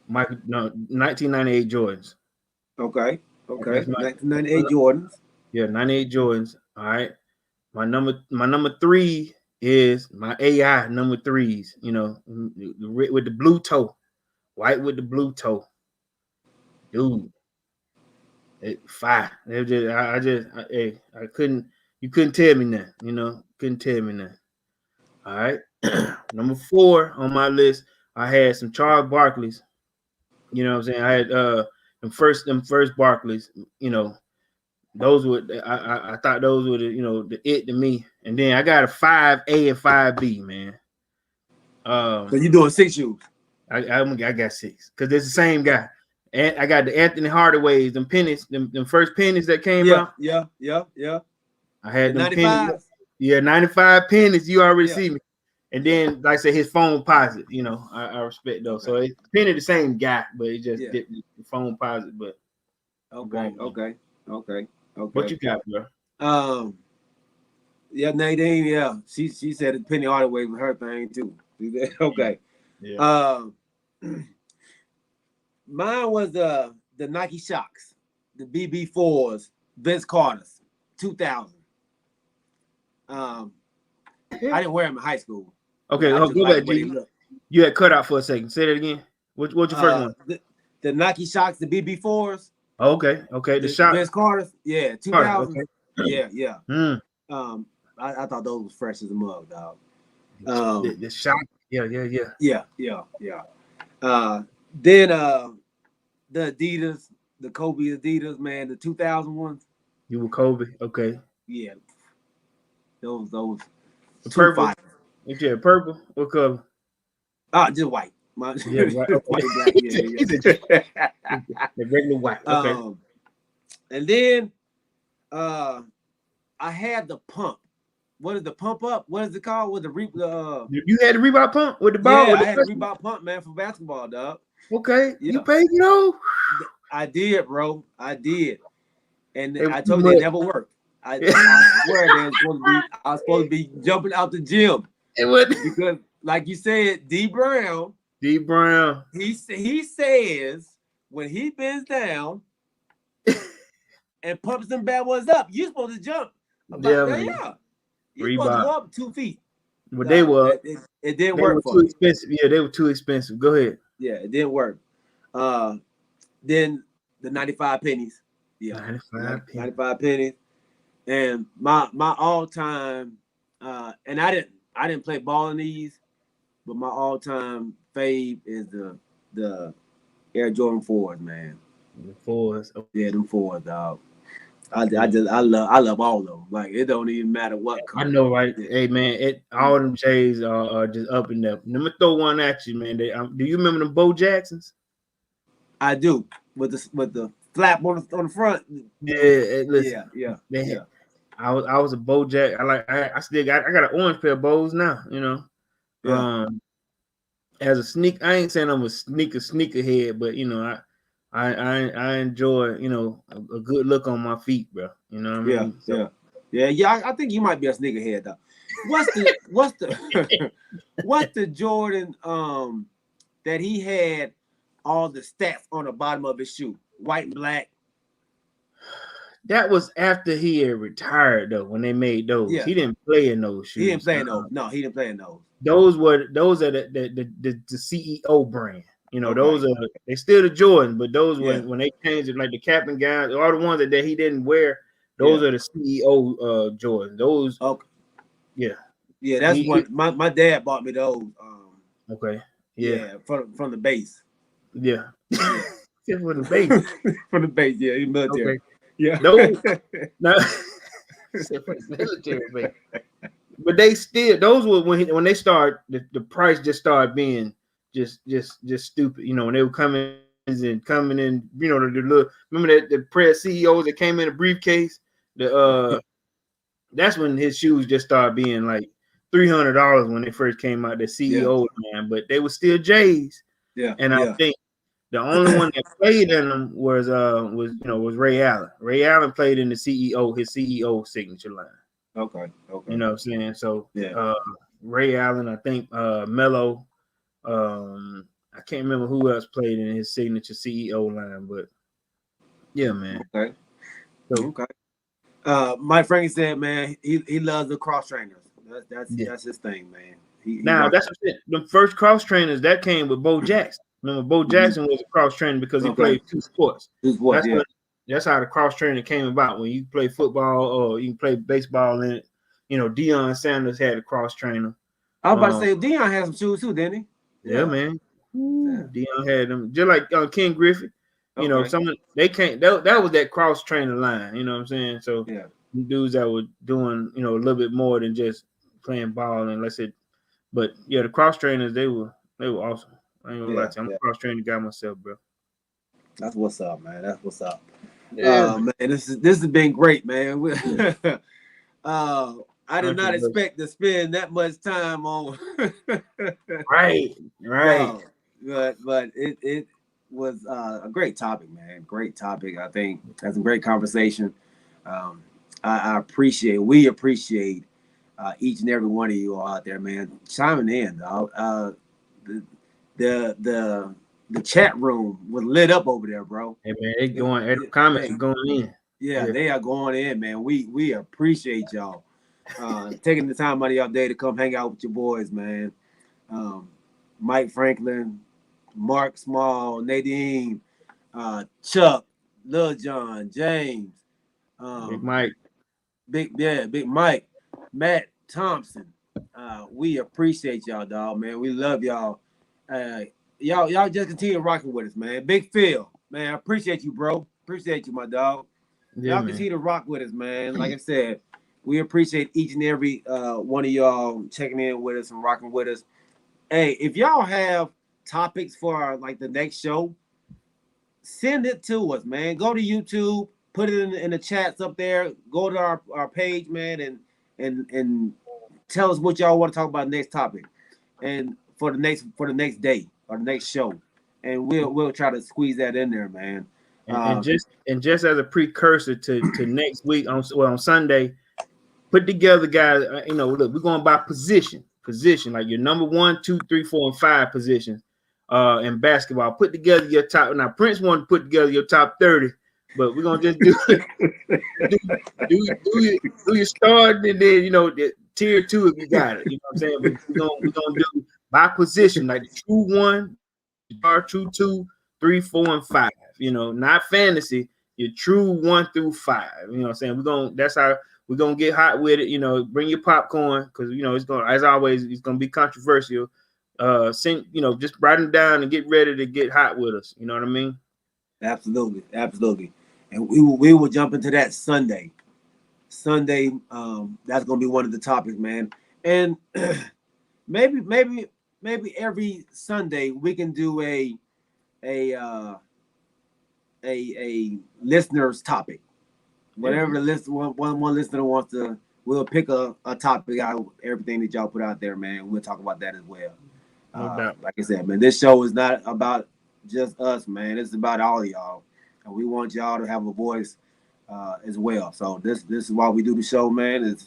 1998 Jordans. Okay. 1998 Jordans. Yeah, 98 Jordans. All right. My number 3 is my AI number 3s, you know, with the blue toe, white with the blue toe. Dude, fire. I couldn't, you couldn't tell me that, you know, couldn't tell me that. All right. Number 4 on my list, I had some Charles Barkley's. You know what I'm saying? I had them first Barkleys, you know. Those were I thought those were the it to me. And then I got a 5A and 5B, man. So you doing 6 shoes? I got 6 because it's the same guy. And I got the Anthony Hardaways, them pennies, them first pennies that came out. Yeah. I had the them pennies. Yeah, 95 pennies. You already see me. And then, like I said, his phone posit. You know, I respect those. So it's penny the same guy, but it just did the phone posit. But okay. What you got, bro? Yeah, Nadine. Yeah, she said Penny Hardaway was her thing too. Okay. Yeah. Mine was the Nike Shocks, the BB4s, Vince Carter's, 2000. I didn't wear them in high school. Okay, go back, G. You had cut out for a second. Say that again. What's your first one? The Nike Shocks, the BB4s. Okay. The The shot Vince Carter's, yeah, part. 2000s, Okay. yeah. Mm. I thought those was fresh as a mug, dog. The shot. Yeah. Yeah. Then the Adidas, the Kobe Adidas, man, the 2000 ones, You were Kobe. Okay. yeah, those The two purple. fire. If you had purple, what color? Just white. Yeah, right. Okay. White and black. He said just the regular white. Okay. um, and then I had the pump. What is the pump up? What is it called? With the You had the Reebok pump with the ball yeah, with I the had a person? Reebok pump, man, for basketball, dog. Okay. You Yeah, paid, I did, bro. I did, and It was I too told you it much. never worked. I swear they was supposed to be. I was supposed to be jumping out the gym It was because, like you said, D Brown. D Brown. He says when he bends down and pumps them bad ones up, you're supposed to jump about Yeah, that. man. Yeah, you're supposed to Reebok. go up 2 feet. But No, it didn't they were work too for me. expensive. Yeah, they were too expensive. Go ahead. Yeah, it didn't work. Uh, then the 95 pennies. Yeah, 95 pennies. 95 pennies. And my all time, and I didn't play ball in these, but my all time fave is the Air Jordan 4s, man. The fours. Yeah, them 4s, dog. I love all of them. Like it don't even matter what I color. know, right? Yeah. Hey, man, all them J's are just up and up. Let me throw one at you, man. Do you remember them Bo Jacksons? I do with the flap on the front. Listen, Yeah. I was a Bo Jack. I still got an orange pair of Bows now. Yeah. As a I ain't saying I'm a sneaker head, but I enjoy a good look on my feet, bro. You know what I mean? So, Yeah. I think you might be a sneakerhead though. What's the what's the Jordan that he had all the stats on the bottom of his shoe, white and black? that was after he had retired though. When they made those, Yeah. he didn't play in those shoes. He didn't play in those. No, he didn't play in those. Those are the CEO brand. Okay. Those are they still the Jordan, but those Yeah. when they changed it, like the cap and gowns, all the ones that he didn't wear, those are the CEO Jordan. Those, okay. Yeah, that's what my dad bought me those. Okay, from the base. Yeah, from the base. From the base, yeah, in military. Okay. Yeah, those now from the military base. But they still those were when they start the price just started being just stupid. When they were coming in, the little, remember that the press CEOs that came in a briefcase. That's when his shoes just started being like $300 when they first came out. The CEO man, but they were still J's. Yeah, and I think the only one that played in them was Ray Allen. Ray Allen played in his CEO signature line. Okay. You know what I'm saying? So Ray Allen, I think Melo, I can't remember who else played in his signature CEO line, but yeah, man. Okay. So, okay. Mike Frank said, man, he loves the cross trainers. That's his thing, man. That's what it. The first cross trainers that came with Bo Jackson. Remember, Bo Jackson was a cross trainer because he played two sports. That's how the cross training came about. When you play football or you can play baseball in it. Deion Sanders had a cross trainer. I was about to say Deion had some shoes too, didn't he? Yeah, man. Deion had them just like Ken Griffey. Someone they can't. That was that cross trainer line. You know what I'm saying? So dudes that were doing a little bit more than just playing ball and let's say. But the cross trainers they were awesome. I ain't gonna lie to you. I'm a cross trainer guy myself, bro. That's what's up, man. That's what's up. Yeah, man. This has been great, man. I did not expect to spend that much time on. right. But it was a great topic, man. Great topic. I think that's a great conversation. We appreciate each and every one of you all out there, man, chiming in. The chat room was lit up over there, bro. Hey man, the comments are going in. Yeah, they are going in, man. We appreciate y'all taking the time out of your day to come hang out with your boys, man. Mike Franklin, Mark Small, Nadine, Chuck, Lil John, James, Big um, Mike. Big Mike, Matt Thompson. We appreciate y'all, dog, man. We love y'all. Uh, y'all just continue rocking with us, man. Big Phil, man, I appreciate you, bro. Appreciate you, my dog. Yeah, Y'all man. continue to rock with us, man. Like I said, we appreciate each and every one of y'all checking in with us and rocking with us. Hey, if y'all have topics for like the next show, send it to us, man. Go to YouTube, put it in the chats up there. Go to our page, man, and tell us what y'all want to talk about next topic, and for the next day or the next show, and we'll try to squeeze that in there, man. And Uh, just as a precursor to next week on Sunday, put together, guys. Look, we're going by position, like your number 1, 2, 3, 4, and 5 positions. In basketball, put together your top. Now, Prince wanted to put together your top 30, but we're gonna just do it. Do your start, and then the tier 2 if you got it. You know what I'm saying? But we're gonna do by position, like the true 1, true 2, 3, 4, and 5. Not fantasy. Your true 1 through 5. You know what I'm saying? That's how we're gonna get hot with it. Bring your popcorn, because it's gonna, as always, it's gonna be controversial. Just write them down and get ready to get hot with us. You know what I mean? absolutely, and we will jump into that Sunday. That's gonna be one of the topics, man. And maybe every Sunday we can do a uh, a listener's topic. Yeah, Whatever the list one listener wants to, we'll pick a topic out of everything that y'all put out there, man. We'll talk about that as well. no doubt. Like I said, man, this show is not about just us, man. It's about all of y'all, and we want y'all to have a voice as well. So this is why we do the show, man.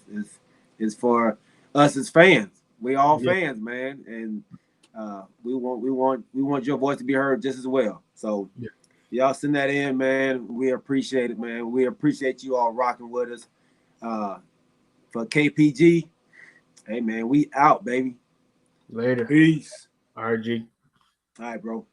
It's for us as fans. We all Yeah, fans, man, and we want your voice to be heard just as well. So yeah. y'all send that in, man. We appreciate it, man. We appreciate you all rocking with us. Uh, for KPG, hey man, we out, baby. Later, Peace. RG. All right, bro.